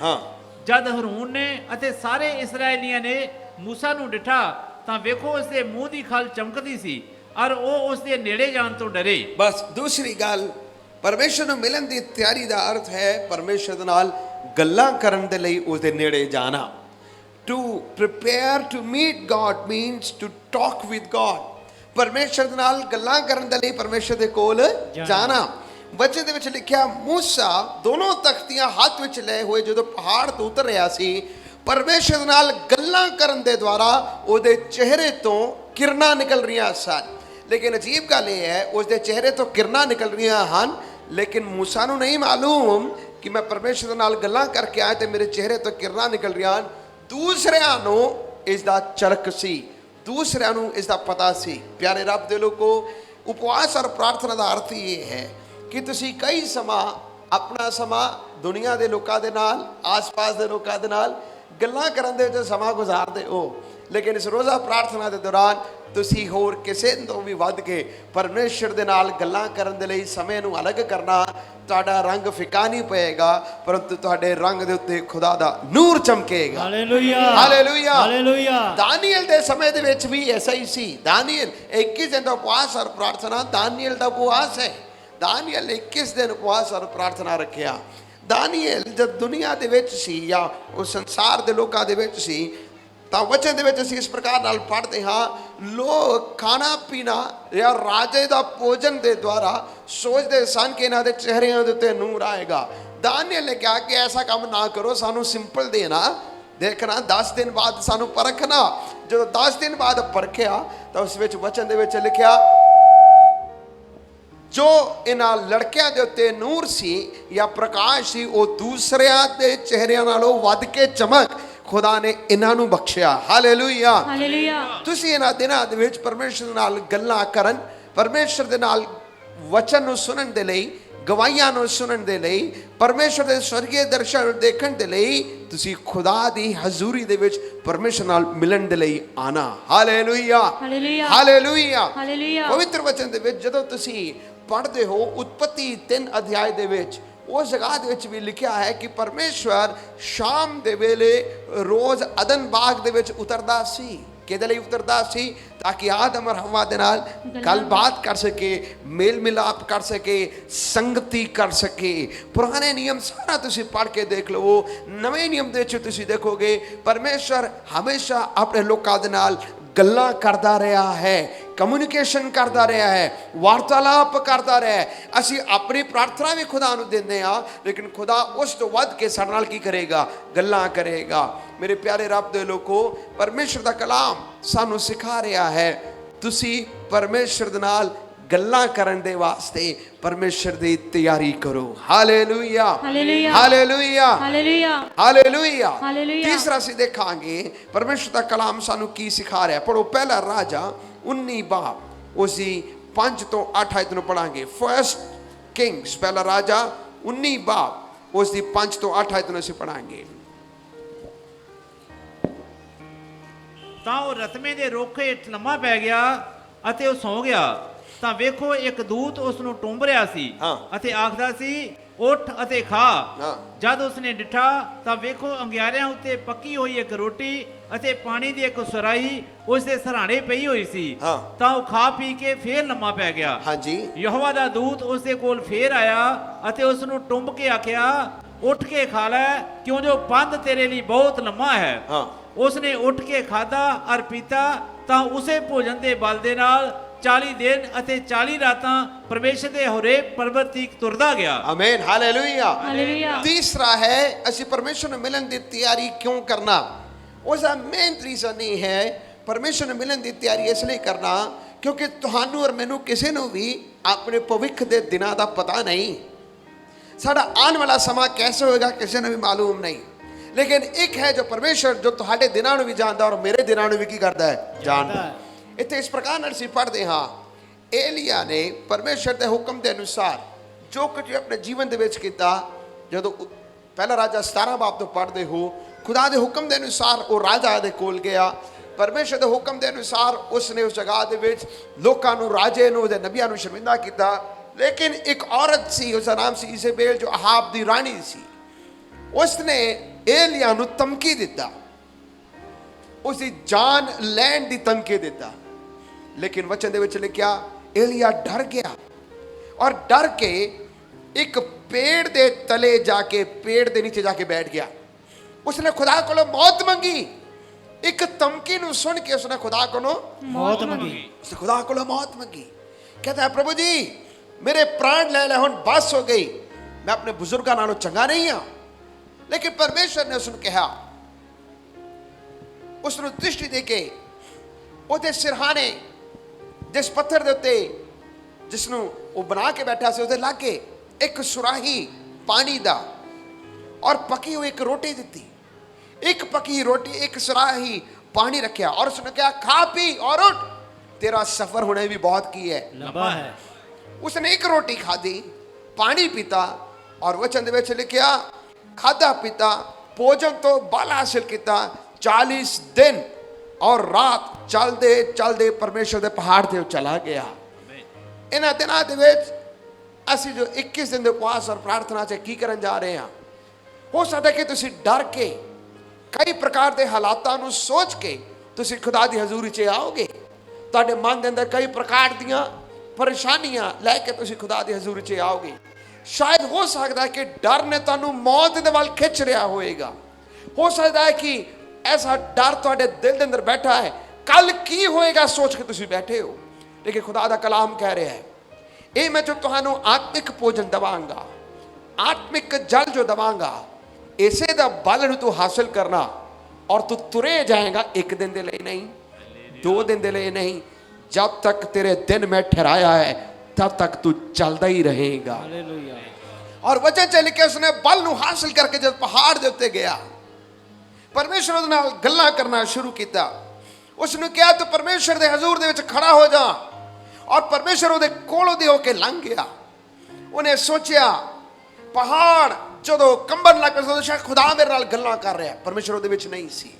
ਜਦ ਹਰੂਨ ਨੇ ਅਤੇ ਸਾਰੇ ਇਸਰਾਏਲੀਆਂ ਨੇ ਮੂਸਾ ਨੂੰ ਡਿਠਾ ਤਾਂ ਵੇਖੋ ਉਸ ਦੇ ਮੂੰਹ ਦੀ ਖੱਲ ਚਮਕਦੀ ਸੀ ਔਰ ਉਹ ਉਸ ਦੇ ਨੇੜੇ ਜਾਣ ਤੋਂ ਡਰੇ। ਬਸ ਦੂਸਰੀ ਗੱਲ, ਪਰਮੇਸ਼ਰ ਨੂੰ ਮਿਲਣ ਦੀ ਤਿਆਰੀ ਦਾ ਅਰਥ ਹੈ ਪਰਮੇਸ਼ਰ ਦੇ ਨਾਲ ਗੱਲਾਂ ਕਰਨ ਦੇ ਲਈ ਉਸ ਦੇ ਨੇੜੇ ਜਾਣਾ। To prepare to meet God means to talk with God। ਪਰਮੇਸ਼ਰ ਦੇ ਨਾਲ ਗੱਲਾਂ ਕਰਨ ਦੇ ਲਈ ਪਰਮੇਸ਼ਰ ਦੇ ਕੋਲ ਜਾਣਾ। ਵਚਨ ਦੇ ਵਿੱਚ ਲਿਖਿਆ ਮੂਸਾ ਦੋਨੋਂ ਤਖਤੀਆਂ ਹੱਥ ਵਿੱਚ ਲਏ ਹੋਏ ਜਦੋਂ ਪਹਾੜ ਤੋਂ ਉਤਰ ਰਿਹਾ ਸੀ, ਪਰਮੇਸ਼ਰ ਦੇ ਨਾਲ ਗੱਲਾਂ ਕਰਨ ਦੇ ਦੁਆਰਾ ਉਹਦੇ ਚਿਹਰੇ ਤੋਂ ਕਿਰਨਾਂ ਨਿਕਲ ਰਹੀਆਂ ਸਨ। ਲੇਕਿਨ ਅਜੀਬ ਗੱਲ ਇਹ ਹੈ, ਉਸਦੇ ਚਿਹਰੇ ਤੋਂ ਕਿਰਨਾਂ ਨਿਕਲ ਰਹੀਆਂ ਹਨ, ਲੇਕਿਨ ਮੂਸਾ ਨੂੰ ਨਹੀਂ ਮਾਲੂਮ ਕਿ ਮੈਂ ਪਰਮੇਸ਼ਰ ਦੇ ਨਾਲ ਗੱਲਾਂ ਕਰਕੇ ਆਇਆ ਤੇ ਮੇਰੇ ਚਿਹਰੇ ਤੋਂ ਕਿਰਨਾਂ ਨਿਕਲ ਰਹੀਆਂ ਹਨ। ਦੂਸਰਿਆਂ ਨੂੰ ਇਸ ਦਾ ਚਰਕ ਸੀ, ਦੂਸਰਿਆਂ ਨੂੰ ਇਸ ਦਾ ਪਤਾ ਸੀ। ਪਿਆਰੇ ਰੱਬ ਦੇ ਲੋਕੋ, ਉਪਵਾਸ ਔਰ ਪ੍ਰਾਰਥਨਾ ਦਾ ਅਰਥ ਇਹ ਹੈ ਕਿ ਤੁਸੀਂ ਕਈ ਸਮਾਂ ਆਪਣਾ ਸਮਾਂ ਦੁਨੀਆ ਦੇ ਲੋਕਾਂ ਦੇ ਨਾਲ, ਆਸ-ਪਾਸ ਦੇ ਲੋਕਾਂ ਦੇ ਨਾਲ ਗੱਲਾਂ ਕਰਨ ਦੇ ਵਿੱਚ ਸਮਾਂ ਗੁਜ਼ਾਰਦੇ ਹੋ, ਲੇਕਿਨ ਇਸ ਰੋਜ਼ਾ ਪ੍ਰਾਰਥਨਾ ਦੇ ਦੌਰਾਨ ਤੁਸੀਂ ਹੋਰ ਕਿਸੇ ਤੋਂ ਵੀ ਵੱਧ ਕੇ ਪਰਮੇਸ਼ਰ ਦੇ ਨਾਲ ਗੱਲਾਂ ਕਰਨ ਦੇ ਲਈ ਸਮੇਂ ਨੂੰ ਅਲੱਗ ਕਰਨਾ। ਤੁਹਾਡਾ ਰੰਗ ਫਿੱਕਾ ਨਹੀਂ ਪਏਗਾ, ਪਰੰਤੂ ਤੁਹਾਡੇ ਰੰਗ ਦੇ ਉੱਤੇ ਖੁਦਾ ਦਾ ਨੂਰ ਚਮਕੇਗਾ। Hallelujah, hallelujah, hallelujah. ਦਾਨੀਏਲ ਦੇ ਸਮੇਂ ਦੇ ਵਿੱਚ ਵੀ ਐਸਾ ਹੀ ਸੀ। ਦਾਨੀਏਲ 21 ਦਿਨ ਦਾ ਉਪਵਾਸ ਔਰ ਪ੍ਰਾਰਥਨਾ ਦਾਨੀਏਲ ਦਾ ਉਪਵਾਸ ਹੈ। ਦਾਨੀਏਲ 21 ਦਿਨ ਉਪਵਾਸ ਔਰ ਪ੍ਰਾਰਥਨਾ ਰੱਖਿਆ। ਦਾਨੀਏਲ ਜਦ ਦੁਨੀਆ ਦੇ ਵਿੱਚ ਸੀ ਜਾਂ ਉਸ ਸੰਸਾਰ ਦੇ ਲੋਕਾਂ ਦੇ ਵਿੱਚ ਸੀ, ਤਾਂ ਵਚਨ ਦੇ ਵਿੱਚ ਅਸੀਂ ਇਸ ਪ੍ਰਕਾਰ ਨਾਲ ਪੜ੍ਹਦੇ ਹਾਂ, ਲੋਕ ਖਾਣਾ ਪੀਣਾ ਜਾਂ ਰਾਜੇ ਦਾ ਭੋਜਨ ਦੇ ਦੁਆਰਾ ਸੋਚਦੇ ਸਨ ਕਿ ਇਹਨਾਂ ਦੇ ਚਿਹਰਿਆਂ ਦੇ ਉੱਤੇ ਨੂਰ ਆਏਗਾ। ਦਾਨੀਏਲ ਨੇ ਕਿਹਾ ਕਿ ਐਸਾ ਕੰਮ ਨਾ ਕਰੋ, ਸਾਨੂੰ ਸਿੰਪਲ ਦੇਣਾ, ਦੇਖਣਾ 10 ਦਿਨ ਬਾਅਦ ਸਾਨੂੰ ਪਰਖਣਾ। ਜਦੋਂ 10 ਦਿਨ ਬਾਅਦ ਪਰਖਿਆ ਤਾਂ ਉਸ ਵਿੱਚ ਵਚਨ ਦੇ ਵਿੱਚ ਲਿਖਿਆ, ਜੋ ਇਹਨਾਂ ਲੜਕਿਆਂ ਦੇ ਉੱਤੇ ਨੂਰ ਸੀ ਜਾਂ ਪ੍ਰਕਾਸ਼ ਸੀ, ਉਹ ਦੂਸਰਿਆਂ ਦੇ ਚਿਹਰਿਆਂ ਨਾਲੋਂ ਵੱਧ ਕੇ ਚਮਕ ਖੁਦਾ ਨੇ ਇਹਨਾਂ ਨੂੰ ਬਖਸ਼ਿਆ। Hallelujah, hallelujah. ਤੁਸੀਂ ਇਹਨਾਂ ਦਿਨਾਂ ਦੇ ਵਿੱਚ ਪਰਮੇਸ਼ਰ ਨਾਲ ਗੱਲਾਂ ਕਰਨ, ਪਰਮੇਸ਼ਰ ਦੇ ਨਾਲ ਵਚਨ ਨੂੰ ਸੁਣਨ ਦੇ ਲਈ, ਗਵਾਹੀਆਂ ਨੂੰ ਸੁਣਨ ਦੇ ਲਈ, ਪਰਮੇਸ਼ਰ ਦੇ ਸਵਰਗੀ ਦਰਸ਼ਨ ਨੂੰ ਦੇਖਣ ਦੇ ਲਈ ਤੁਸੀਂ ਖੁਦਾ ਦੀ ਹਜ਼ੂਰੀ ਦੇ ਵਿੱਚ ਪਰਮੇਸ਼ਰ ਨਾਲ ਮਿਲਣ ਦੇ ਲਈ ਆਣਾ। Hallelujah, hallelujah, hallelujah, hallelujah. ਪਵਿੱਤਰ ਵਚਨ ਦੇ ਵਿੱਚ ਜਦੋਂ ਤੁਸੀਂ ਪੜ੍ਹਦੇ ਹੋ ਉਤਪਤੀ 3 ਅਧਿਆਇ ਦੇ ਵਿੱਚ ਉਸ ਜਗ੍ਹਾ ਦੇ ਵਿੱਚ ਵੀ ਲਿਖਿਆ ਹੈ ਕਿ ਪਰਮੇਸ਼ਵਰ ਸ਼ਾਮ ਦੇ ਵੇਲੇ ਰੋਜ਼ ਅਦਨ ਬਾਗ ਦੇ ਵਿੱਚ ਉਤਰਦਾ ਸੀ। ਕਿਹਦੇ ਲਈ ਉਤਰਦਾ ਸੀ? ਤਾਂ ਕਿ ਆਦਮ ਔਰ ਹਵਾ ਦੇ ਨਾਲ ਗੱਲਬਾਤ ਕਰ ਸਕੇ, ਮੇਲ ਮਿਲਾਪ ਕਰ ਸਕੇ, ਸੰਗਤੀ ਕਰ ਸਕੇ। ਪੁਰਾਣੇ ਨਿਯਮ ਸਾਰਾ ਤੁਸੀਂ ਪੜ੍ਹ ਕੇ ਦੇਖ ਲਵੋ, ਨਵੇਂ ਨਿਯਮ ਦੇ ਵਿੱਚ ਤੁਸੀਂ ਦੇਖੋਗੇ ਪਰਮੇਸ਼ਵਰ ਹਮੇਸ਼ਾ ਆਪਣੇ ਲੋਕਾਂ ਦੇ ਨਾਲ ਗੱਲਾਂ ਕਰਦਾ ਰਿਹਾ ਹੈ, ਕਮਿਊਨੀਕੇਸ਼ਨ ਕਰਦਾ ਰਿਹਾ ਹੈ, ਵਾਰਤਾਲਾਪ ਕਰਦਾ ਰਿਹਾ ਹੈ। ਅਸੀਂ ਆਪਣੀ ਪ੍ਰਾਰਥਨਾ ਵੀ ਖੁਦਾ ਨੂੰ ਦਿੰਦੇ ਹਾਂ, ਲੇਕਿਨ ਖੁਦਾ ਉਸ ਤੋਂ ਵੱਧ ਕੇ ਸਾਡੇ ਨਾਲ ਕੀ ਕਰੇਗਾ? ਗੱਲਾਂ ਕਰੇਗਾ। ਮੇਰੇ ਪਿਆਰੇ ਰੱਬ ਦੇ ਲੋਕੋ, ਪਰਮੇਸ਼ਰ ਦਾ ਕਲਾਮ ਸਾਨੂੰ ਸਿਖਾ ਰਿਹਾ ਹੈ ਤੁਸੀਂ ਪਰਮੇਸ਼ਰ ਦੇ ਨਾਲ ਗੱਲਾਂ ਕਰਨ ਦੇ ਵਾਸਤੇ ਪਰਮੇਸ਼ਰ ਦੀ ਤਿਆਰੀ ਕਰੋ। Hallelujah, hallelujah, hallelujah, hallelujah, hallelujah. Hallelujah. ਤੀਸਰਾ ਅਸੀਂ ਦੇਖਾਂਗੇ ਪਰਮੇਸ਼ਰ ਦਾ ਕਲਾਮ ਸਾਨੂੰ ਕੀ ਸਿਖਾ ਰਿਹਾ। ਪੜੋ ਪਹਿਲਾ ਰਾਜਾ 19 ਬਾਬ ਉਸਦੀ 5 ਤੋਂ 8 ਆਇਤ ਨੂੰ ਪੜਾਂਗੇ। ਫਰਸਟ ਕਿੰਗਸ ਪਹਿਲਾ ਰਾਜਾ 19 ਬਾਬ ਉਸਦੀ 5 ਤੋਂ 8 ਆਇਤ ਨੂੰ ਅਸੀਂ ਪੜਾਂਗੇ। ਤਾਂ ਉਹ ਰਤਮੇ ਦੇ ਰੁੱਖ ਹੇਠ ਲੰਮਾ ਪੈ ਗਿਆ ਅਤੇ ਉਹ ਸੌਂ ਗਿਆ। ਤਾਂ ਵੇਖੋ ਇੱਕ ਦੂਤ ਉਸ ਨੂੰ ਟੁੰਬ ਰਿਹਾ ਸੀ ਹਾਂ। ਅਤੇ ਆਖਦਾ ਸੀ, ਉੱਠ ਅਤੇ ਖਾ। ਹਾਂ। ਜਦ ਉਸਨੇ ਡਿਠਾ ਤਾਂ ਵੇਖੋ ਅੰਗਿਆਰਿਆਂ ਉੱਤੇ ਪੱਕੀ ਹੋਈ ਇੱਕ ਰੋਟੀ ਅਤੇ ਪਾਣੀ ਦੀ ਇੱਕ ਸੁਰਾਹੀ ਉਸ ਦੇ ਸਰਾਣੇ ਪਈ ਹੋਈ ਸੀ। ਹਾਂ। ਤਾਂ ਉਹ ਖਾ ਪੀ ਕੇ ਫੇਰ ਲੰਮਾ ਪੈ ਗਿਆ। ਹਾਂਜੀ। ਯਹੋਵਾ ਦਾ ਦੂਤ ਉਸ ਦੇ ਕੋਲ ਫੇਰ ਆਇਆ ਅਤੇ ਉਸ ਨੂੰ ਟੁੰਬ ਕੇ ਆਖਿਆ, ਉੱਠ ਕੇ ਖਾ ਲੈ, ਕਿਉਂ ਜੋ ਪੰਧ ਤੇਰੇ ਲਈ ਬਹੁਤ ਲੰਮਾ ਹੈ। ਹਾਂ। ਉਸਨੇ ਉੱਠ ਕੇ ਖਾਧਾ ਅਰ ਪੀਤਾ। ਤਾਂ ਉਸੇ ਭੋਜਨ ਦੇ ਬਲ ਦੇ ਨਾਲ 40 ਦਿਨ ਅਤੇ 40 ਰਾਤਾਂ ਪਰਮੇਸ਼ਰ ਦੇ ਹੋਰੇਬ ਪਰਬਤ ਤੀਕ ਤੁਰਦਾ ਗਿਆ। Amen, hallelujah, hallelujah. ਤੀਸਰਾ ਹੈ ਅਸੀਂ ਪਰਮੇਸ਼ਰ ਨੂੰ ਮਿਲਣ ਦੀ ਤਿਆਰੀ ਕਿਉਂ ਕਰਨਾ। ਉਸਦਾ ਮੇਨ ਰੀਜ਼ਨ ਇਹ ਹੈ ਪਰਮੇਸ਼ਰ ਨੂੰ ਮਿਲਣ ਦੀ ਤਿਆਰੀ ਇਸ ਲਈ ਕਰਨਾ ਕਿਉਂਕਿ ਤੁਹਾਨੂੰ ਔਰ ਮੈਨੂੰ ਕਿਸੇ ਨੂੰ ਵੀ ਆਪਣੇ ਭਵਿੱਖ ਦੇ ਦਿਨਾਂ ਦਾ ਪਤਾ ਨਹੀਂ। ਸਾਡਾ ਆਉਣ ਵਾਲਾ ਸਮਾਂ ਕੈਸੇ ਹੋਏਗਾ ਕਿਸੇ ਨੂੰ ਵੀ ਮਾਲੂਮ ਨਹੀਂ। ਲੇਕਿਨ ਇੱਕ ਹੈ ਜੋ ਪਰਮੇਸ਼ਰ ਜੋ ਤੁਹਾਡੇ ਦਿਨਾਂ ਨੂੰ ਵੀ ਜਾਣਦਾ ਔਰ ਮੇਰੇ ਦਿਨਾਂ ਨੂੰ ਵੀ ਕੀ ਕਰਦਾ ਹੈ? ਜਾਣਦਾ। ਇੱਥੇ ਇਸ ਪ੍ਰਕਾਰ ਨਾਲ ਅਸੀਂ ਪੜ੍ਹਦੇ ਹਾਂ ਏਲੀਆ ਨੇ ਪਰਮੇਸ਼ਰ ਦੇ ਹੁਕਮ ਦੇ ਅਨੁਸਾਰ ਜੋ ਕੁਝ ਆਪਣੇ ਜੀਵਨ ਦੇ ਵਿੱਚ ਕੀਤਾ। ਜਦੋਂ ਪਹਿਲਾ ਰਾਜਾ 17 ਬਾਬ ਤੋਂ ਪੜ੍ਹਦੇ ਹੋ, ਖੁਦਾ ਦੇ ਹੁਕਮ ਦੇ ਅਨੁਸਾਰ ਉਹ ਰਾਜਾ ਦੇ ਕੋਲ ਗਿਆ। ਪਰਮੇਸ਼ਰ ਦੇ ਹੁਕਮ ਦੇ ਅਨੁਸਾਰ ਉਸਨੇ ਉਸ ਜਗ੍ਹਾ ਦੇ ਵਿੱਚ ਲੋਕਾਂ ਨੂੰ, ਰਾਜੇ ਨੂੰ, ਉਹਦੇ ਨਬੀਆਂ ਨੂੰ ਸ਼ਰਮਿੰਦਾ ਕੀਤਾ। ਲੇਕਿਨ ਇੱਕ ਔਰਤ ਸੀ, ਉਸਦਾ ਨਾਮ ਸੀ ਇਜ਼ੇਬੇਲ, ਜੋ ਅਹਾਬ ਦੀ ਰਾਣੀ ਸੀ। ਉਸਨੇ ਏਲੀਆ ਨੂੰ ਧਮਕੀ ਦਿੱਤਾ, ਉਸਦੀ ਜਾਨ ਲੈਣ ਦੀ ਧਮਕੀ ਦਿੱਤਾ। ਲੇਕਿਨ ਵਚਨ ਦੇ ਵਿੱਚ ਲਿਖਿਆ ਏਲੀਆ ਡਰ ਗਿਆ ਔਰ ਡਰ ਕੇ ਇੱਕ ਪੇੜ ਦੇ ਤਲੇ ਜਾ ਕੇ, ਪੇੜ ਦੇ ਨੀਚੇ ਜਾ ਕੇ ਬੈਠ ਗਿਆ। ਉਸਨੇ ਖੁਦਾ ਕੋਲੋਂ ਮੌਤ ਮੰਗੀ। ਇੱਕ ਧਮਕੀ ਨੂੰ ਸੁਣ ਕੇ ਉਸਨੇ ਖੁਦਾ ਕੋਲੋਂ ਮੌਤ ਮੰਗੀ। ਉਸਨੇ ਖੁਦਾ ਕੋਲੋਂ ਮੌਤ ਮੰਗੀ। कहता है प्रभु जी मेरे प्राण ले ले, हुण बस हो गई, मैं अपने बुजुर्गों नालों चंगा नहीं हाँ। लेकिन परमेश्वर ने उसने कहा, उसने दृष्टि दे के ਉਹਦੇ ਸਿਰਹਾਣੇ जिस पत्थर ਦੇ ਉੱਤੇ ਜਿਸਨੂੰ ਉਹ ਬਣਾ ਕੇ ਬੈਠਾ ਸੀ ਉਹਦੇ ਲਾਗੇ ਇੱਕ ਸੁਰਾਹੀ ਪਾਣੀ ਦਾ ਔਰ ਪੱਕੀ ਹੋਈ ਇੱਕ ਰੋਟੀ ਦਿੱਤੀ। ਇੱਕ ਪੱਕੀ ਰੋਟੀ, ਇੱਕ ਸੁਰਾਹੀ ਪਾਣੀ ਰੱਖਿਆ और उसने कहा खा पी और उठ, तेरा सफर होने भी बहुत की है, लंबा है। उसने एक रोटी खाधी, पानी पीता और वचन ਦੇ ਵਿੱਚ ਲਿਖਿਆ ਖਾਦਾ ਪੀਤਾ, ਭੋਜਨ ਤੋਂ ਬਲ ਹਾਸਿਲ ਕੀਤਾ। 40 दिन और रात चलते चलते परमेश्वर के पहाड़ से चला गया। इन्हां दिनां दे विच असीं जो 21 दिन के उपवास और प्रार्थना से की करन जा रहे हैं, हो सकता है कि तुसीं डर के कई प्रकार के हालातां नूं सोच के तुसीं खुदा दी हजूरी च आओगे। तुहाडे मन दे अंदर कई प्रकार दीयां परेशानियां लैके तुसीं खुदा दी हजूरी च आओगे। शायद हो सकता है कि डर ने तुहानूं मौत दे वल खिंच रहा होएगा। हो सकता है कि ऐसा डर तुहाडे दिल दे अंदर बैठा है, कल की होएगा सोच के तुसीं बैठे हो। लेकिन खुदा दा कलाम कह रहा है ये मैं जो तुहानूं आत्मिक भोजन दवांगा, आत्मिक जल जो दवांगा, इसे दा बल नूं तू हासिल करना और तू तुरे जाएगा। एक दिन दे लिए नहीं, 2 दिन दे लिए नहीं, जब तक तेरे दिन में ठहराया है तब तक तू चलता ही रहेगा। हालेलुया। और वचन च लिखे उसने बल नूं हासिल करके जब पहाड़ दे उत्ते गया, परमेश्वर दे नाल गल्लां करना शुरू किया। उसने कहा तू परमेश्वर दे हजूर दे विच खड़ा हो जा, और परमेश्वर उहदे कोलों दे होके लंघ गया। उन्हें सोचिया पहाड़ जदों कंबन लग पिया शायद खुदा मेरे नाल गल्लां कर रहा है, परमेश्वर उहदे विच नहीं सी।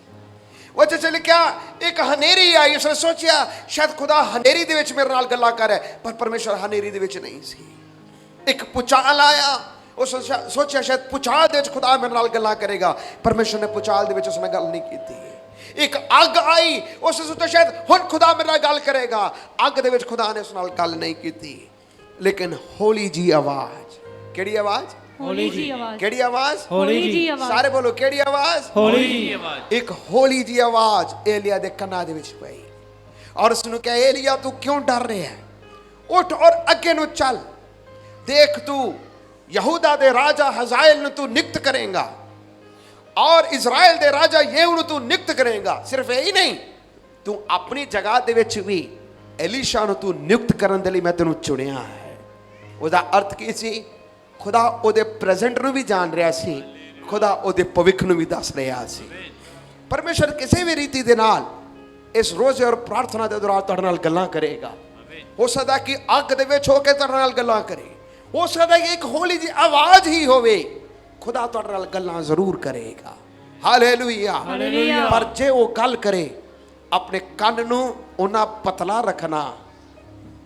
वचन च लिखिया एक हनेरी आई, उसने सोचिया शायद खुदा हनेरी दे विच मेरे नाल गल्लां कर रहा है, पर परमेश्वर हनेरी दे विच नहीं सी। एक भूचाल आया, ਉਸ ਸੋਚਿਆ ਸ਼ਾਇਦ ਪੁਚਾਲ ਦੇ ਵਿੱਚ ਖੁਦਾ ਮੇਰੇ ਨਾਲ ਗੱਲਾਂ ਕਰੇਗਾ। ਪਰਮੇਸ਼ਰ ਨੇ ਪੁਚਾਲ ਦੇ ਵਿੱਚ ਉਸ ਨਾਲ ਗੱਲ ਨਹੀਂ ਕੀਤੀ। ਇੱਕ ਅੱਗ ਆਈ, ਉਸ ਨੇ ਸੋਚਿਆ ਸ਼ਾਇਦ ਹੁਣ ਖੁਦਾ ਮੇਰੇ ਨਾਲ ਗੱਲ ਕਰੇਗਾ। ਅੱਗ ਦੇ ਵਿੱਚ ਖੁਦਾ ਨੇ ਉਸ ਨਾਲ ਗੱਲ ਨਹੀਂ ਕੀਤੀ। ਲੇਕਿਨ ਹੌਲੀ ਜੀ ਆਵਾਜ਼, ਕਿਹੜੀ ਆਵਾਜ਼? होली जी आवाज। ਕਿਹੜੀ ਆਵਾਜ਼? होली जी जी आवाज। ਸਾਰੇ ਬੋਲੋ, ਕਿਹੜੀ ਆਵਾਜ਼? होली ਦੀ जी ਆਵਾਜ਼। ਇੱਕ ਹੌਲੀ ਜੀ ਆਵਾਜ਼ ਏਲੀਆ ਦੇ ਕੰਨਾਂ ਦੇ ਵਿੱਚ ਪਈ ਔਰ ਉਸ ਨੂੰ ਕਿਹਾ, ਏਲੀਆ ਤੂੰ ਕਿਉਂ ਡਰ ਰਿਹਾ ਹੈ? ਉੱਠ ਔਰ ਅੱਗੇ ਨੂੰ ਚੱਲ। ਦੇਖ ਤੂੰ ਯਹੂਦਾ ਦੇ ਰਾਜਾ ਹਜ਼ਾਇਲ ਨੂੰ ਤੂੰ ਨਿਯੁਕਤ ਕਰੇਗਾ ਔਰ ਇਜ਼ਰਾइल ਦੇ ਰਾਜਾ ਯੇਹੂ ਨੂੰ ਤੂੰ ਨਿਯੁਕਤ ਕਰੇਗਾ। ਸਿਰਫ ਇਹ ਹੀ ਨਹੀਂ, ਤੂੰ ਆਪਣੀ ਜਗ੍ਹਾ ਦੇ ਵਿੱਚ ਵੀ ਐਲੀਸ਼ਾ ਨੂੰ ਤੂੰ ਨਿਯੁਕਤ ਕਰਨ ਦੇ ਲਈ ਮੈਂ ਤੈਨੂੰ ਚੁਣਿਆ ਹੈ। ਉਹਦਾ ਅਰਥ ਕੀ ਸੀ? ਖੁਦਾ ਉਹਦੇ ਪ੍ਰੈਜ਼ੈਂਟ ਨੂੰ ਵੀ ਜਾਣ ਰਿਹਾ ਸੀ, ਖੁਦਾ ਉਹਦੇ ਭਵਿੱਖ ਨੂੰ ਵੀ ਦੱਸ ਰਿਹਾ ਸੀ। ਪਰਮੇਸ਼ਰ ਕਿਸੇ ਵੀ ਰੀਤੀ ਦੇ ਨਾਲ ਇਸ ਰੋਜ਼ੇ ਔਰ ਪ੍ਰਾਰਥਨਾ ਦੇ ਦੌਰਾਨ ਤੁਹਾਡੇ ਨਾਲ ਗੱਲਾਂ ਕਰੇਗਾ। ਹੋ ਸਕਦਾ ਕਿ ਅੱਗ ਦੇ ਵਿੱਚ ਹੋ ਕੇ ਤੁਹਾਡੇ ਨਾਲ ਗੱਲਾਂ ਕਰੇ, ਹੋ ਸਕਦਾ ਕਿ ਇੱਕ ਹੌਲੀ ਜਿਹੀ ਆਵਾਜ਼ ਹੀ ਹੋਵੇ, ਖੁਦਾ ਤੁਹਾਡੇ ਨਾਲ ਗੱਲਾਂ ਜ਼ਰੂਰ ਕਰੇਗਾ। ਹਾਲੇਲੂਇਆ। ਹਾਲੇਲੂਇਆ। ਪਰ ਜੇ ਉਹ ਗੱਲ ਕਰੇ, ਆਪਣੇ ਕੰਨ ਨੂੰ ਉਹਨਾਂ ਪਤਲਾ ਰੱਖਣਾ,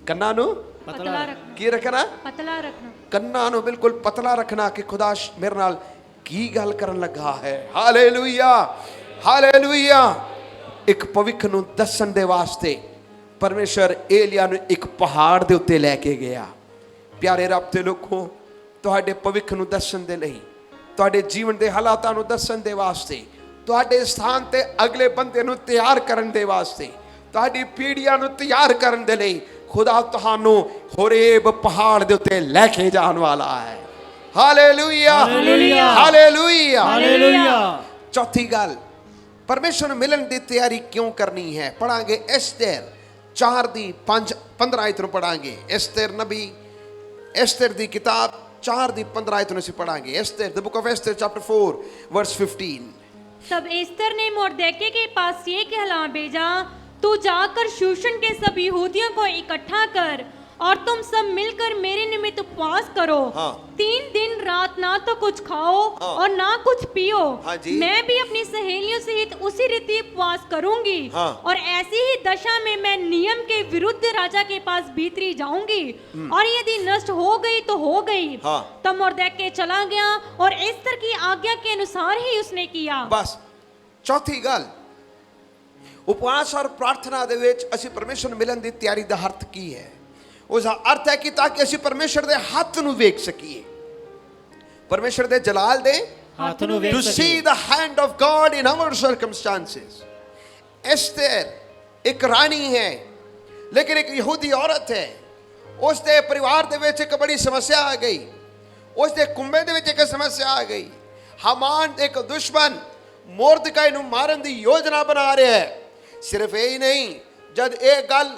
ਕੰਨਾਂ ਨੂੰ पतला रखना। ਕੀ ਰੱਖਣਾ? पतला रखना। ਕੰਨਾਂ ਨੂੰ ਬਿਲਕੁਲ ਪਤਲਾ ਰੱਖਣਾ ਕਿ ਖੁਦਾ ਮੇਰੇ ਨਾਲ ਕੀ ਗੱਲ ਕਰਨ ਲੱਗਾ ਹੈ। Hallelujah, hallelujah. ਇੱਕ ਭਵਿੱਖ ਨੂੰ ਦੱਸਣ ਦੇ ਵਾਸਤੇ ਪਰਮੇਸ਼ਰ ਏਲੀਆ ਨੂੰ ਇੱਕ ਪਹਾੜ ਦੇ ਉੱਤੇ ਲੈ ਕੇ ਗਿਆ। ਪਿਆਰੇ ਰੱਬ ਦੇ ਲੋਕੋ, ਤੁਹਾਡੇ ਭਵਿੱਖ ਨੂੰ ਦੱਸਣ ਦੇ ਲਈ, ਤੁਹਾਡੇ ਜੀਵਨ ਦੇ ਹਾਲਾਤਾਂ ਨੂੰ ਦੱਸਣ ਦੇ ਵਾਸਤੇ, ਤੁਹਾਡੇ ਸਥਾਨ ਤੇ ਅਗਲੇ ਬੰਦੇ ਨੂੰ ਤਿਆਰ ਕਰਨ ਦੇ ਵਾਸਤੇ, ਤੁਹਾਡੀ ਪੀੜ੍ਹੀਆਂ ਨੂੰ ਤਿਆਰ ਕਰਨ ਦੇ ਲਈ ਖੁਦਾ ਤੁਹਾਨੂੰ ਹੋਰੇਬ ਪਹਾੜ ਦੇ ਉੱਤੇ ਲੈ ਕੇ ਜਾਣ ਵਾਲਾ ਹੈ। Hallelujah, hallelujah, hallelujah, hallelujah. ਚੌਥੀ ਗੱਲ, ਪਰਮੇਸ਼ਰ ਨੂੰ ਮਿਲਣ ਦੀ ਤਿਆਰੀ ਕਿਉਂ ਕਰਨੀ ਹੈ? ਪੜਾਂਗੇ ਐਸਤਰ 4 ਦੀ 15 ਆਇਤ ਨੂੰ ਪੜਾਂਗੇ। ਐਸਤਰ ਨਬੀ, ਐਸਤਰ ਦੀ ਕਿਤਾਬ 4 ਦੀ 15 ਆਇਤ ਨੂੰ ਅਸੀਂ ਪੜਾਂਗੇ। Esther, the book of Esther chapter 4 verse 15। तब एस्तर ने मोर्देके के पास ये कहला भेजा, तू जाकर शूशन के सब यहूदियों को इकट्ठा कर और तुम सब मिलकर मेरे निमित्त उपवास करो। हाँ। 3 दिन रात ना तो कुछ खाओ हाँ। और ना कुछ पियो। हाँ जी। मैं भी अपनी सहेलियों सहित उसी रीति उपवास करूंगी। हाँ। और ऐसी ही दशा में मैं नियम के विरुद्ध राजा के पास भीतरी जाऊंगी और यदि नष्ट हो गई तो हो गई। हाँ। तब मोर्देके चला गया और एस्तर की आज्ञा के अनुसार ही उसने किया। बस ਚੌਥੀ ਗੱਲ, ਉਪਵਾਸ ਔਰ ਪ੍ਰਾਰਥਨਾ ਦੇ ਵਿੱਚ ਅਸੀਂ ਪਰਮੇਸ਼ਰ ਨੂੰ ਮਿਲਣ ਦੀ ਤਿਆਰੀ ਦਾ ਅਰਥ ਕੀ ਹੈ? ਉਸ ਦਾ ਅਰਥ ਹੈ ਕਿ ਤਾਂ ਕਿ ਅਸੀਂ ਪਰਮੇਸ਼ਰ ਦੇ ਹੱਥ ਨੂੰ ਵੇਖ ਸਕੀਏ, ਪਰਮੇਸ਼ਰ ਦੇ ਜਲਾਲ ਦੇ हाथ नु to वेख see सके। the hand of God in our circumstances। Esther एक रानी है, लेकिन एक यहूदी औरत है। उसके परिवार ਦੇ ਵਿੱਚ ਇੱਕ ਬੜੀ ਸਮੱਸਿਆ ਆ ਗਈ, ਉਸਦੇ ਕੁੰਬੇ ਦੇ ਵਿੱਚ ਇੱਕ ਸਮੱਸਿਆ ਆ ਗਈ। ਹਾਮਾਨ ਇੱਕ ਦੁਸ਼ਮਨ ਮੋਰਦਕਾਈ ਨੂੰ ਮਾਰਨ ਦੀ ਯੋਜਨਾ ਬਣਾ ਰਿਹਾ ਹੈ। ਸਿਰਫ ਇਹ ਹੀ ਨਹੀਂ, ਜਦ ਇਹ ਗੱਲ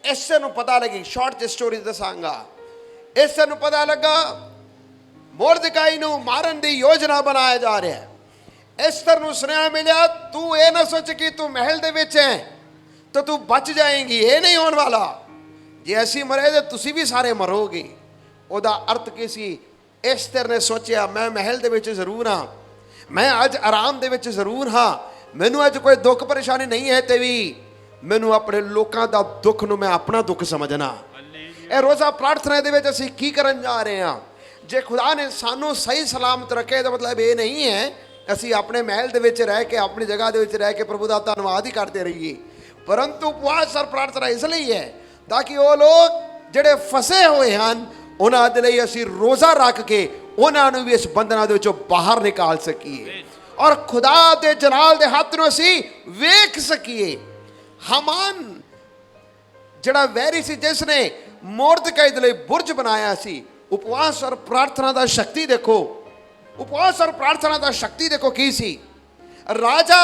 ਐਸਤਰ ਨੂੰ ਪਤਾ ਲੱਗੀ, ਸ਼ਾਰਟ ਜਿਹੀ ਸਟੋਰੀ ਦੱਸਾਂਗਾ। ਐਸਤਰ ਨੂੰ ਪਤਾ ਲੱਗਾ ਮੋਰਦਕਾਈ ਨੂੰ ਮਾਰਨ ਦੀ ਯੋਜਨਾ ਬਣਾਇਆ ਜਾ ਰਿਹਾ ਹੈ। ਐਸਤਰ ਨੂੰ ਸੁਨੇਹਾ ਮਿਲਿਆ, ਤੂੰ ਇਹ ਨਾ ਸੋਚ ਕਿ ਤੂੰ ਮਹਿਲ ਦੇ ਵਿੱਚ ਹੈ ਤਾਂ ਤੂੰ ਬਚ ਜਾਏਂਗੀ, ਇਹ ਨਹੀਂ ਹੋਣ ਵਾਲਾ। ਜੇ ਅਸੀਂ ਮਰੇ ਤਾਂ ਤੁਸੀਂ ਵੀ ਸਾਰੇ ਮਰੋਗੇ। ਉਹਦਾ ਅਰਥ ਕੀ ਸੀ? ਐਸਤਰ ਨੇ ਸੋਚਿਆ, ਮੈਂ ਮਹਿਲ ਦੇ ਵਿੱਚ ਜ਼ਰੂਰ ਹਾਂ, ਮੈਂ ਅੱਜ ਆਰਾਮ ਦੇ ਵਿੱਚ ਜ਼ਰੂਰ ਹਾਂ, ਮੈਨੂੰ ਅੱਜ ਕੋਈ ਦੁੱਖ ਪਰੇਸ਼ਾਨੀ ਨਹੀਂ ਹੈ, ਤੇ ਵੀ ਮੈਨੂੰ ਆਪਣੇ ਲੋਕਾਂ ਦਾ ਦੁੱਖ ਨੂੰ ਮੈਂ ਆਪਣਾ ਦੁੱਖ ਸਮਝਣਾ। ਇਹ ਰੋਜ਼ਾ ਪ੍ਰਾਰਥਨਾ ਦੇ ਵਿੱਚ ਅਸੀਂ ਕੀ ਕਰਨ ਜਾ ਰਹੇ ਹਾਂ? ਜੇ ਖੁਦਾ ਨੇ ਸਾਨੂੰ ਸਹੀ ਸਲਾਮਤ ਰੱਖੇ ਤਾਂ ਮਤਲਬ ਇਹ ਨਹੀਂ ਹੈ ਅਸੀਂ ਆਪਣੇ ਮਹਿਲ ਦੇ ਵਿੱਚ ਰਹਿ ਕੇ, ਆਪਣੀ ਜਗ੍ਹਾ ਦੇ ਵਿੱਚ ਰਹਿ ਕੇ ਪ੍ਰਭੂ ਦਾ ਧੰਨਵਾਦ ਹੀ ਕਰਦੇ ਰਹੀਏ, ਪਰੰਤੂ ਉਪਵਾਸ ਔਰ ਪ੍ਰਾਰਥਨਾ ਇਸ ਲਈ ਹੈ ਤਾਂ ਕਿ ਉਹ ਲੋਕ ਜਿਹੜੇ ਫਸੇ ਹੋਏ ਹਨ ਉਹਨਾਂ ਦੇ ਲਈ ਅਸੀਂ ਰੋਜ਼ਾ ਰੱਖ ਕੇ ਉਹਨਾਂ ਨੂੰ ਵੀ ਇਸ ਬੰਧਨਾਂ ਦੇ ਵਿੱਚੋਂ ਬਾਹਰ ਨਿਕਾਲ ਸਕੀਏ ਔਰ ਖੁਦਾ ਦੇ ਜਲਾਲ ਦੇ ਹੱਥ ਨੂੰ ਅਸੀਂ ਵੇਖ ਸਕੀਏ। ਹਾਮਾਨ ਜਿਹੜਾ ਵੈਰੀ ਸੀ, ਜਿਸ ਨੇ ਮੋਰਦਕਾਈ ਦੇ ਲਈ ਬੁਰਜ ਬਣਾਇਆ ਸੀ, ਉਪਵਾਸ ਔਰ ਪ੍ਰਾਰਥਨਾ ਦਾ ਸ਼ਕਤੀ ਦੇਖੋ, ਉਪਵਾਸ ਔਰ ਪ੍ਰਾਰਥਨਾ ਦਾ ਸ਼ਕਤੀ ਦੇਖੋ ਕੀ ਸੀ। ਰਾਜਾ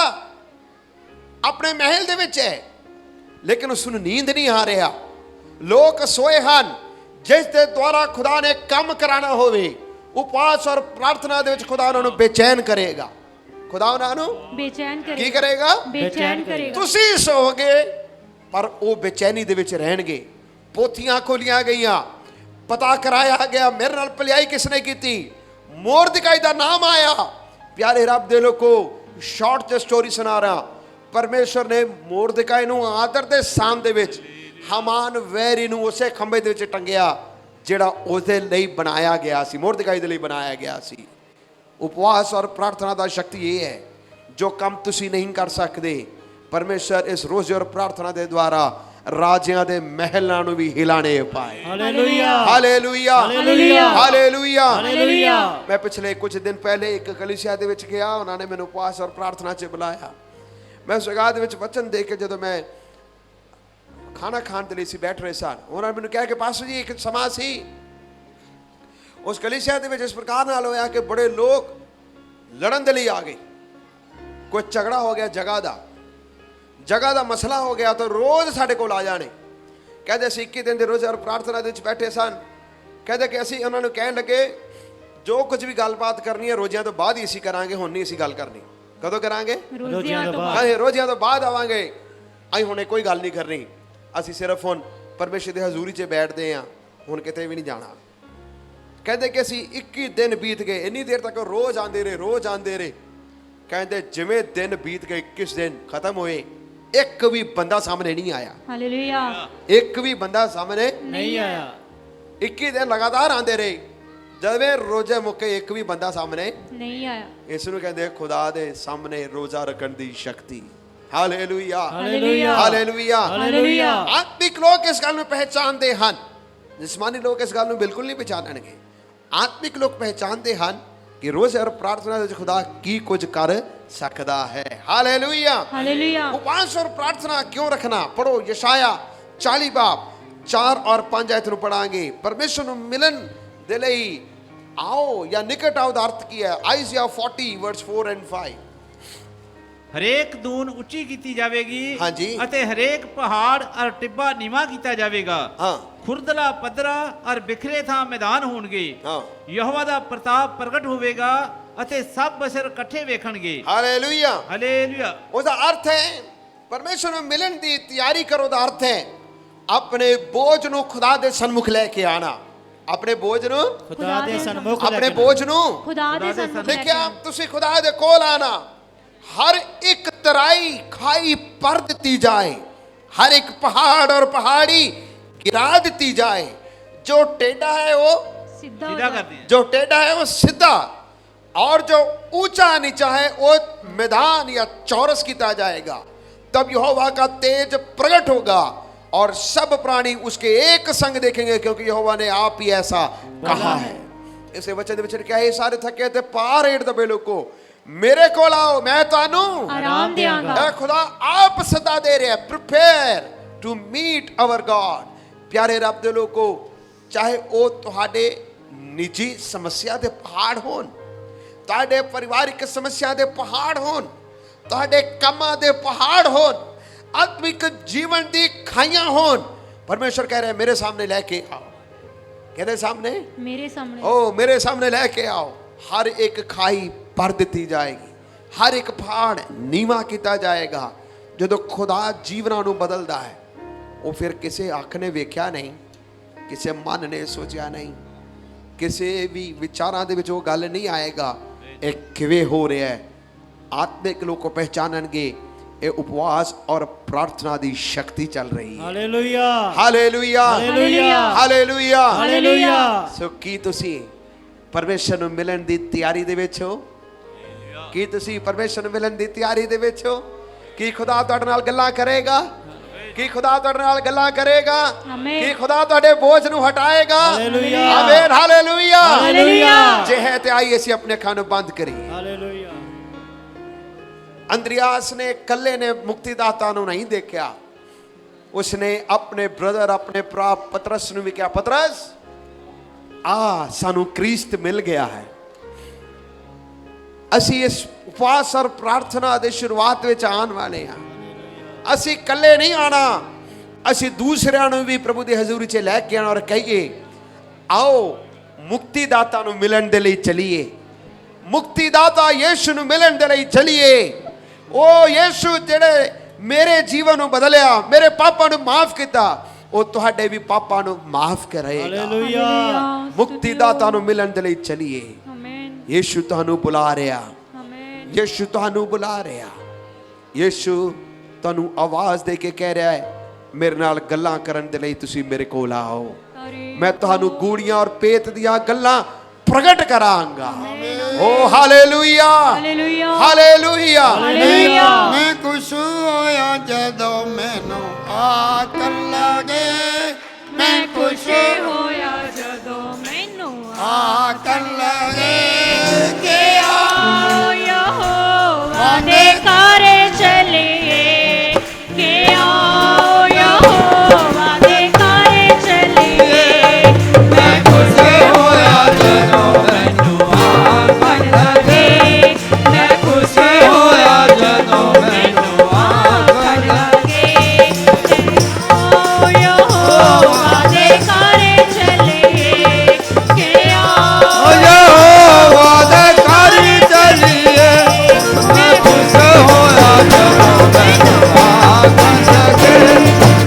ਆਪਣੇ ਮਹਿਲ ਦੇ ਵਿੱਚ ਹੈ, ਲੇਕਿਨ ਉਸ ਨੂੰ ਨੀਂਦ ਨਹੀਂ ਆ ਰਿਹਾ। ਲੋਕ ਸੋਏ ਹਨ। ਜਿਸ ਦੇ ਦੁਆਰਾ ਖੁਦਾ ਨੇ ਕੰਮ ਕਰਾਣਾ ਹੋਵੇ, ਉਪਵਾਸ ਔਰ ਪ੍ਰਾਰਥਨਾ ਦੇ ਵਿੱਚ ਖੁਦਾ ਉਹਨਾਂ ਨੂੰ ਬੇਚੈਨ ਕਰੇਗਾ। ਖੁਦਾ ਉਹਨਾਂ ਨੂੰ बेचैन ਕੀ करेगा। ਕਰੇਗਾ? बेचैन करेगा। ਤੁਸੀਂ ਸੋਗੇ ਪਰ ਉਹ ਬੇਚੈਨੀ ਦੇ ਵਿੱਚ ਰਹਿਣਗੇ। ਪੋਥੀਆਂ ਖੋਲੀਆਂ ਗਈਆਂ, ਪਤਾ ਕਰਾਇਆ ਗਿਆ ਮੇਰੇ ਨਾਲ ਭਲਾਈ ਕਿਸਨੇ ਕੀਤੀ, ਮੋਰਦਕਾਈ ਦਾ ਨਾਮ ਆਇਆ। ਪਿਆਰੇ ਰੱਬ ਦੇ ਲੋਕੋ, ਸ਼ਾਰਟ ਜਿਹੀ ਸਟੋਰੀ ਸੁਣਾ ਰਹਾ। ਪਰਮੇਸ਼ਰ ਨੇ ਮੋਰਦਕਾਈ ਨੂੰ ਆਦਰ ਦੇ ਸਾਹਮਣੇ ਦੇ ਵਿੱਚ ਹਾਮਾਨ ਵੈਰੀ ਨੂੰ ਉਸੇ ਖੰਭੇ ਦੇ ਵਿੱਚ ਟੰਗਿਆ ਜਿਹੜਾ ਉਹਦੇ ਲਈ ਬਣਾਇਆ ਗਿਆ ਸੀ, ਮੁਰਦਕਾਈ ਦੇ ਲਈ ਬਣਾਇਆ ਗਿਆ ਸੀ। ਉਪਵਾਸ ਔਰ ਪ੍ਰਾਰਥਨਾ ਦਾ ਸ਼ਕਤੀ ਇਹ ਹੈ, ਜੋ ਕੰਮ ਤੁਸੀਂ ਨਹੀਂ ਕਰ ਸਕਦੇ, ਪਰਮੇਸ਼ਰ ਇਸ ਰੋਜ਼ੇ ਔਰ ਪ੍ਰਾਰਥਨਾ ਦੇ ਦੁਆਰਾ ਰਾਜਿਆਂ ਦੇ ਮਹਿਲਾਂ ਨੂੰ ਵੀ ਹਿਲਾਣੇ ਪਾਏ। Hallelujah hallelujah hallelujah hallelujah hallelujah. ਮੈਂ ਪਿਛਲੇ ਕੁਝ ਦਿਨ ਪਹਿਲੇ ਇੱਕ ਕਲੀਸਿਆ ਦੇ ਵਿੱਚ ਗਿਆ, ਉਹਨਾਂ ਨੇ ਮੈਨੂੰ ਉਪਵਾਸ ਔਰ ਪ੍ਰਾਰਥਨਾ 'ਚ ਬੁਲਾਇਆ। ਮੈਂ ਉਸ ਜਗ੍ਹਾ ਦੇ ਵਿੱਚ ਵਚਨ ਦੇ ਕੇ ਜਦੋਂ ਮੈਂ ਖਾਣਾ ਖਾਣ ਦੇ ਲਈ ਸੀ ਬੈਠ ਰਹੇ ਸਨ, ਉਹਨਾਂ ਨੇ ਮੈਨੂੰ ਕਿਹਾ ਕਿ ਪਾਸਟਰ ਜੀ ਇੱਕ ਸਮਾਂ ਸੀ ਉਸ ਕਲੀਸਿਆ ਦੇ ਵਿੱਚ ਇਸ ਪ੍ਰਕਾਰ ਨਾਲ ਹੋਇਆ ਕਿ ਬੜੇ ਲੋਕ ਲੜਨ ਦੇ ਲਈ ਆ ਗਏ। ਕੋਈ ਝਗੜਾ ਹੋ ਗਿਆ ਜਗ੍ਹਾ ਦਾ ਮਸਲਾ ਹੋ ਗਿਆ, ਤਾਂ ਰੋਜ਼ ਸਾਡੇ ਕੋਲ ਆ ਜਾਣੇ। ਕਹਿੰਦੇ ਅਸੀਂ 21 ਦਿਨ ਦੇ ਰੋਜ਼ੇ ਔਰ ਪ੍ਰਾਰਥਨਾ ਦੇ ਵਿੱਚ ਬੈਠੇ ਸਨ। ਕਹਿੰਦੇ ਕਿ ਅਸੀਂ ਉਹਨਾਂ ਨੂੰ ਕਹਿਣ ਲੱਗੇ ਜੋ ਕੁਝ ਵੀ ਗੱਲਬਾਤ ਕਰਨੀ ਹੈ ਰੋਜ਼ਿਆਂ ਤੋਂ ਬਾਅਦ ਹੀ ਅਸੀਂ ਕਰਾਂਗੇ, ਹੁਣ ਨਹੀਂ ਅਸੀਂ ਗੱਲ ਕਰਨੀ। ਕਦੋਂ ਕਰਾਂਗੇ? ਰੋਜ਼ਿਆਂ ਤੋਂ ਬਾਅਦ। ਕਹਿੰਦੇ ਰੋਜ਼ਿਆਂ ਤੋਂ ਬਾਅਦ ਆਵਾਂਗੇ, ਅਸੀਂ ਹੁਣੇ ਕੋਈ ਗੱਲ ਨਹੀਂ ਕਰਨੀ, ਅਸੀਂ ਸਿਰਫ ਹੁਣ ਪਰਮੇਸ਼ਰ ਦੀ ਹਜ਼ੂਰੀ 'ਚ ਬੈਠਦੇ ਹਾਂ, ਹੁਣ ਕਿਤੇ ਵੀ ਨਹੀਂ ਜਾਣਾ। ਕਹਿੰਦੇ ਕਿ ਅਸੀਂ 21 ਦਿਨ ਬੀਤ ਗਏ, ਇੰਨੀ ਦੇਰ ਤੱਕ ਰੋਜ਼ ਆਉਂਦੇ ਰਹੇ। ਕਹਿੰਦੇ ਜਿਵੇਂ ਦਿਨ ਬੀਤ ਗਏ, 21 ਦਿਨ ਖਤਮ ਹੋਏ, ਇੱਕ ਵੀ ਬੰਦਾ ਸਾਹਮਣੇ ਨਹੀਂ ਆਇਆ। ਹਾਲੇਲੂਇਆ। ਇੱਕ ਵੀ ਬੰਦਾ ਸਾਹਮਣੇ ਨਹੀਂ ਆਇਆ। 21 ਦਿਨ ਲਗਾਤਾਰ ਆਉਂਦੇ ਰਹੇ, ਜਦੋਂ ਰੋਜ਼ੇ ਮੁੱਕੇ ਇੱਕ ਵੀ ਬੰਦਾ ਸਾਹਮਣੇ ਨਹੀਂ ਆਇਆ। ਇਸ ਨੂੰ ਕਹਿੰਦੇ ਖੁਦਾ ਦੇ ਸਾਹਮਣੇ ਰੋਜ਼ਾ ਰੱਖਣ ਦੀ ਸ਼ਕਤੀ। Hallelujah hallelujah hallelujah hallelujah. ਆਤਮਿਕ ਲੋਕ ਇਸ ਗੱਲ ਨੂੰ ਪਹਿਚਾਨਦੇ ਹਨ, ਜਿਸਮਾਨੀ ਲੋਕ ਇਸ ਗੱਲ ਨੂੰ ਬਿਲਕੁਲ ਨਹੀਂ ਪਹਿਚਾਨਣਗੇ। ਆਤਮਿਕ ਲੋਕ ਪਹਿਚਾਨਦੇ ਹਨ ਕਿ ਰੋਜ਼ੇ ਔਰ ਪ੍ਰਾਰਥਨਾ ਵਿੱਚ ਖੁਦਾ ਕੀ ਕੁਝ ਕਰ ਸਕਦਾ ਹੈ। Hallelujah hallelujah. ਉਪਵਾਸ ਔਰ ਪ੍ਰਾਰਥਨਾ ਕਿਉਂ ਰੱਖਣਾ? ਪੜੋ ਯਸ਼ਾਇਆ 40 ਬਾਬ 4 ਔਰ 5 ਆਇਤ ਨੂੰ ਪੜਾਂਗੇ। ਪਰਮੇਸ਼ਰ ਨੂੰ ਮਿਲਣ ਦੇ ਲਈ ਆਓ ਜਾਂ ਨਿਕਟ ਆਓ ਦਾ ਅਰਥ ਕੀ ਹੈ? ਆਈਜ਼ੀਆ 40 ਵਰਸ 4 ਐਂਡ 5। ਹਰੇਕ ਦੂਨ ਉੱਚੀ ਕੀਤੀ ਜਾਵੇਗੀ ਹਾਂਜੀ। ਅਤੇ ਹਰੇਕ ਪਹਾੜ ਔਰ ਟਿੱਬਾ ਨੀਵਾਂ ਕੀਤਾ ਜਾਵੇਗਾ। ਹਾਂ ਖੁਰਦਲਾ ਪੱਧਰਾ ਔਰ ਬਿਖਰੇ ਥਾਂ ਮੈਦਾਨ ਹੋਣਗੇ। ਹਾਂ ਯਹੋਵਾ ਦਾ ਪ੍ਰਤਾਪ ਪ੍ਰਗਟ ਹੋਵੇਗਾ ਅਤੇ ਸਭ ਬਸ਼ਰ ਇਕੱਠੇ ਵੇਖਣਗੇ। ਹਾਲੇਲੂਇਆ। ਹਾਲੇਲੂਇਆ। ਉਹਦਾ ਅਰਥ ਹੈ ਪਰਮੇਸ਼ਰ ਨੂੰ ਮਿਲਣ ਦੀ ਤਿਆਰੀ ਕਰੋ ਦਾ ਅਰਥ ਹੈ ਆਪਣੇ ਬੋਝ ਨੂੰ ਖੁਦਾ ਦੇ ਸਨਮੁਖ ਲੈ ਕੇ ਆਣਾ। ਆਪਣੇ ਬੋਝ ਨੂੰ ਖੁਦਾ ਦੇ ਸਨਮੁਖ ਆਪਣੇ ਬੋਝ ਨੂੰ ਖੁਦਾ ਦੇ ਸਨਮੁਖ ਲੈ ਕੇ ਦੇਖਿਆ ਤੁਸੀਂ ਖੁਦਾ ਦੇ ਕੋਲ ਆਣਾ। हर एक तराई खाई पर दी जाए, हर एक पहाड़ और पहाड़ी गिरा दी जाए। जो टेढ़ा है वो ਸਿੱਧਾ सीधा करते हैं। जो टेढ़ा है वो सीधा, और जो ऊंचा नीचा है वो मैदान या चौरस किया जाएगा। तब यहोवा का तेज प्रकट होगा और सब प्राणी उसके एक संग देखेंगे, क्योंकि यहोवा ने आप ही ऐसा कहा है। इसे वचन विचर क्या है? सारे थके थे पार हेठ दबे लोगों मेरे को आओ, मैं तानू ਆਰਾਮ ਦਿਆਂਗਾ। खुदा आप सदा दे रहे हैं, prepare to meet our God. प्यारे रब दे लोगो, चाहे वो तुहाडे निजी समस्या दे पहाड़ होन, तुहाडे परिवारिक समस्या दे पहाड़ होन, तुहाडे कामां दे पहाड़ होन, आत्मिक जीवन दी खाइयां होन, परमेश्वर कह रहे हैं मेरे सामने लेके आओ। कहते सामने ਮੇਰੇ ਸਾਹਮਣੇ ओ मेरे सामने लेके आओ। हर एक खाई भर दी जाएगी, हर एक पहाड़ नीवा किया जाएगा। जो खुदा जीवना नूं बदलदा है, वो फिर किसी अख ने वेख्या नहीं, किसी मन ने सोचा नहीं, किसी भी विचारां दे विच वो गल नहीं आएगा ये किवें हो रहा है। आत्मिक लोग को पहचानणगे ये उपवास और प्रार्थना दी शक्ति चल रही है। Hallelujah hallelujah hallelujah hallelujah hallelujah. सो की तुसी परमेश्वर ਨੂੰ ਮਿਲਣ ਦੀ ਤਿਆਰੀ ਦੇ ਵਿੱਚ ਹੋ? ਕੀ ਤੁਸੀਂ ਪਰਮੇਸ਼ਰ ਨੂੰ ਮਿਲਣ ਦੀ ਤਿਆਰੀ ਦੇ ਵਿੱਚ ਹੋ? ਕੀ ਖੁਦਾ ਤੁਹਾਡੇ ਨਾਲ ਗੱਲਾਂ ਕਰੇਗਾ? ਕੀ ਖੁਦਾ ਤੁਹਾਡੇ ਨਾਲ ਗੱਲਾਂ ਕਰੇਗਾ? ਆਮੇਨ। ਕੀ ਖੁਦਾ ਤੁਹਾਡੇ ਬੋਝ ਨੂੰ ਹਟਾਏਗਾ? ਹਾਲੇਲੂਇਆ। Amen hallelujah hallelujah. ਜੇ ਹੈ ਤੇ ਆਈਏ ਅਸੀਂ ਆਪਣੇ ਅੱਖਾਂ ਨੂੰ ਬੰਦ ਕਰੀਏ। हालेलुया। ਅੰਦਰਿਆਸ ਨੇ ਇਕੱਲੇ ਨੇ ਮੁਕਤੀਦਾਤਾ ਨੂੰ ਨਹੀਂ ਦੇਖਿਆ, ਉਸਨੇ ਆਪਣੇ ਬ੍ਰਦਰ ਆਪਣੇ ਭਰਾ ਪਤਰਸ ਨੂੰ ਵੀ ਕਿਹਾ, ਪਤਰਸ ਆ ਸਾਨੂੰ ਕ੍ਰਿਸਤ ਮਿਲ ਗਿਆ ਹੈ। ਅਸੀਂ ਇਸ ਉਪਵਾਸ ਔਰ ਪ੍ਰਾਰਥਨਾ ਦੇ ਸ਼ੁਰੂਆਤ ਵਿੱਚ ਆਉਣ ਵਾਲੇ ਹਾਂ। ਅਸੀਂ ਇਕੱਲੇ ਨਹੀਂ ਆਣਾ, ਅਸੀਂ ਦੂਸਰਿਆਂ ਨੂੰ ਵੀ ਪ੍ਰਭੂ ਦੀ ਹਜ਼ੂਰੀ 'ਚ ਲੈ ਕੇ ਆਣਾ ਔਰ ਕਹੀਏ ਆਓ ਮੁਕਤੀਦਾਤਾ ਨੂੰ ਮਿਲਣ ਦੇ ਲਈ ਚਲੀਏ। ਮੁਕਤੀਦਾਤਾ ਯੀਸ਼ੂ ਨੂੰ ਮਿਲਣ ਦੇ ਲਈ ਚਲੀਏ। ਉਹ ਯੀਸ਼ੂ ਜਿਹੜੇ ਮੇਰੇ ਜੀਵਨ ਨੂੰ ਬਦਲਿਆ, ਮੇਰੇ ਪਾਪਾਂ ਨੂੰ ਮਾਫ ਕੀਤਾ, ਉਹ ਤੁਹਾਡੇ ਵੀ ਪਾਪਾਂ ਨੂੰ ਮਾਫ ਕਰੇਗਾ। हालेलुया। ਮੁਕਤੀਦਾਤਾ ਨੂੰ ਮਿਲਣ ਦੇ ਲਈ ਚਲੀਏ। ਆਮੇਨ ਯੀਸ਼ੂ ਤੁਹਾਨੂੰ ਬੁਲਾ ਰਿਹਾ, ਆਮੇਨ ਯੀਸ਼ੂ ਤੁਹਾਨੂੰ ਬੁਲਾ ਰਿਹਾ। ਯੀਸ਼ੂ ਤੁਹਾਨੂੰ ਆਵਾਜ਼ ਦੇ ਕੇ ਕਹਿ ਰਿਹਾ ਹੈ ਮੇਰੇ ਨਾਲ ਗੱਲਾਂ ਕਰਨ ਦੇ ਲਈ ਤੁਸੀਂ ਮੇਰੇ ਕੋਲ ਆਓ। मैं ਤੁਹਾਨੂੰ ਗੂੜੀਆਂ ਔਰ ਪੇਤ ਦੀਆਂ ਗੱਲਾਂ ਪ੍ਰਗਟ ਕਰਾਂਗਾ। ਓ ਹਾਲੇਲੂਇਆ ਹਾਲੇਲੂਇਆ ਹਾਲੇਲੂਇਆ। ਹਾਲੇਲੂਇਆ। मैं खुश होया जदों मैनू आकल लगे, ਮੈਂ ਖੁਸ਼ ਹੋਇਆ ਜਦੋਂ ਮੈਨੂੰ आकल लगे के आओ यहोवा दे घरे चलिए, कि आओ यहोवा दे घरे चलिए। मैं खुश होया ਜਦੋਂ ਮੈਨੂੰ ਆਕਲ लगे, मैं खुश होया ਜਦੋਂ ਮੈਨੂੰ आकल लगे। आओ यहोवा दे घरे चलिए, कि आओ यहोवा दे घर चलिए। मैं खुश होया जदों मैनू आकल लगे,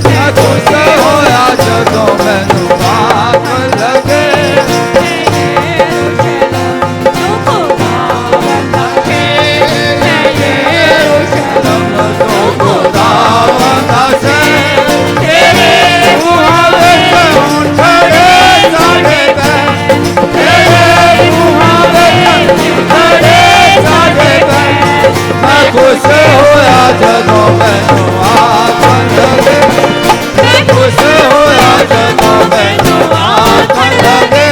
मैं खुश होया जदों मैनू आकल लगे। खुश होया जदों मैनू आकल लगे, मैं खुश होया जदों मैनू आकल लगे।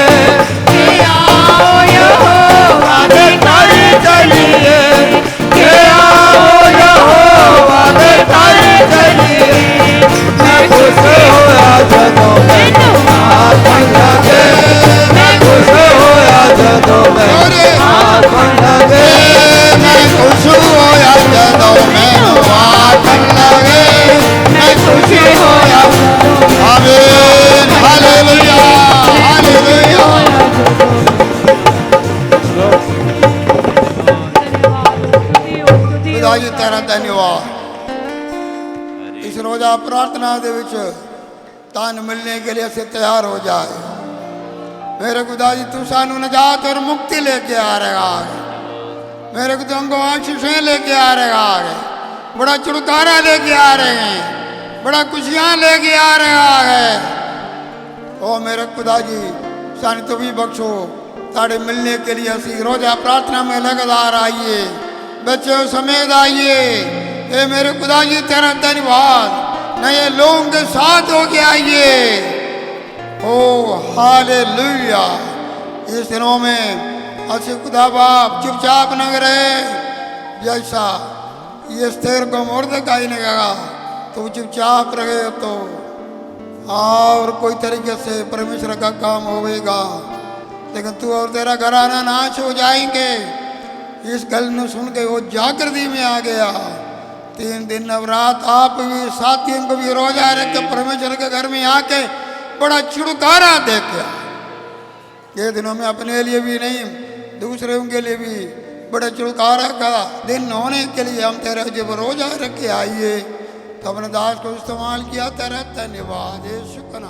कि आओ यहोवा दे घर चलिए, कि आओ यहोवा दे घर चलिए। मैं खुश होया जदों मैनू आकल लगे, मैं खुश होया जदों मैनू आकल लगे। मैं खुश होया जदों मैनू आकल लगे, मैं खुश होया। आमीन हालेलुया हालेलुया। खुदा जी तेरा धन्यवाद। इस रोजा प्रार्थना दे विच तान मिलने के लिए से तैयार हो जाए। मेरे खुदा जी तू सानू नजात और मुक्ति लेके आ रहा है। मेरे को तो अंगों आशीषें लेके आ रहे हैं, बड़ा छुटकारा लेके आ रहे हैं, बड़ा खुशियाँ लेके आ रहा है। ओ मेरे खुदा जी सानी तो भी बख्शो। ताड़े मिलने के लिए असी रोजा प्रार्थना में लगातार आइए, बच्चों समेत आइए। ये मेरे खुदा जी तेरा धन्यवाद। नए लोगों के साथ होके आइए। ओ हालेलुया। इस दिनों में अच्छे खुदा बाप चुपचाप न रहे। जैसा ये स्थिर को मुर्दकाई ने कहा तो चुपचाप रहे तो और कोई तरीके से परमेश्वर का काम होगा। लेकिन तू और तेरा घराना नाश हो जाएंगे। इस गल ने सुन के वो जागृति में आ गया। 3 दिन नवरात आप भी साथियों को भी रोजा रख के परमेश्वर के घर में आके बड़ा छुटकारा दे के ये दिनों में अपने लिए भी नहीं दूसरे के लिए भी बड़े छुटकारा का दिन होने के लिए हम तेरे जब रोजा रख के आइए तो अपने दास को इस्तेमाल किया। तेरा धन्यवाद। शुक्र।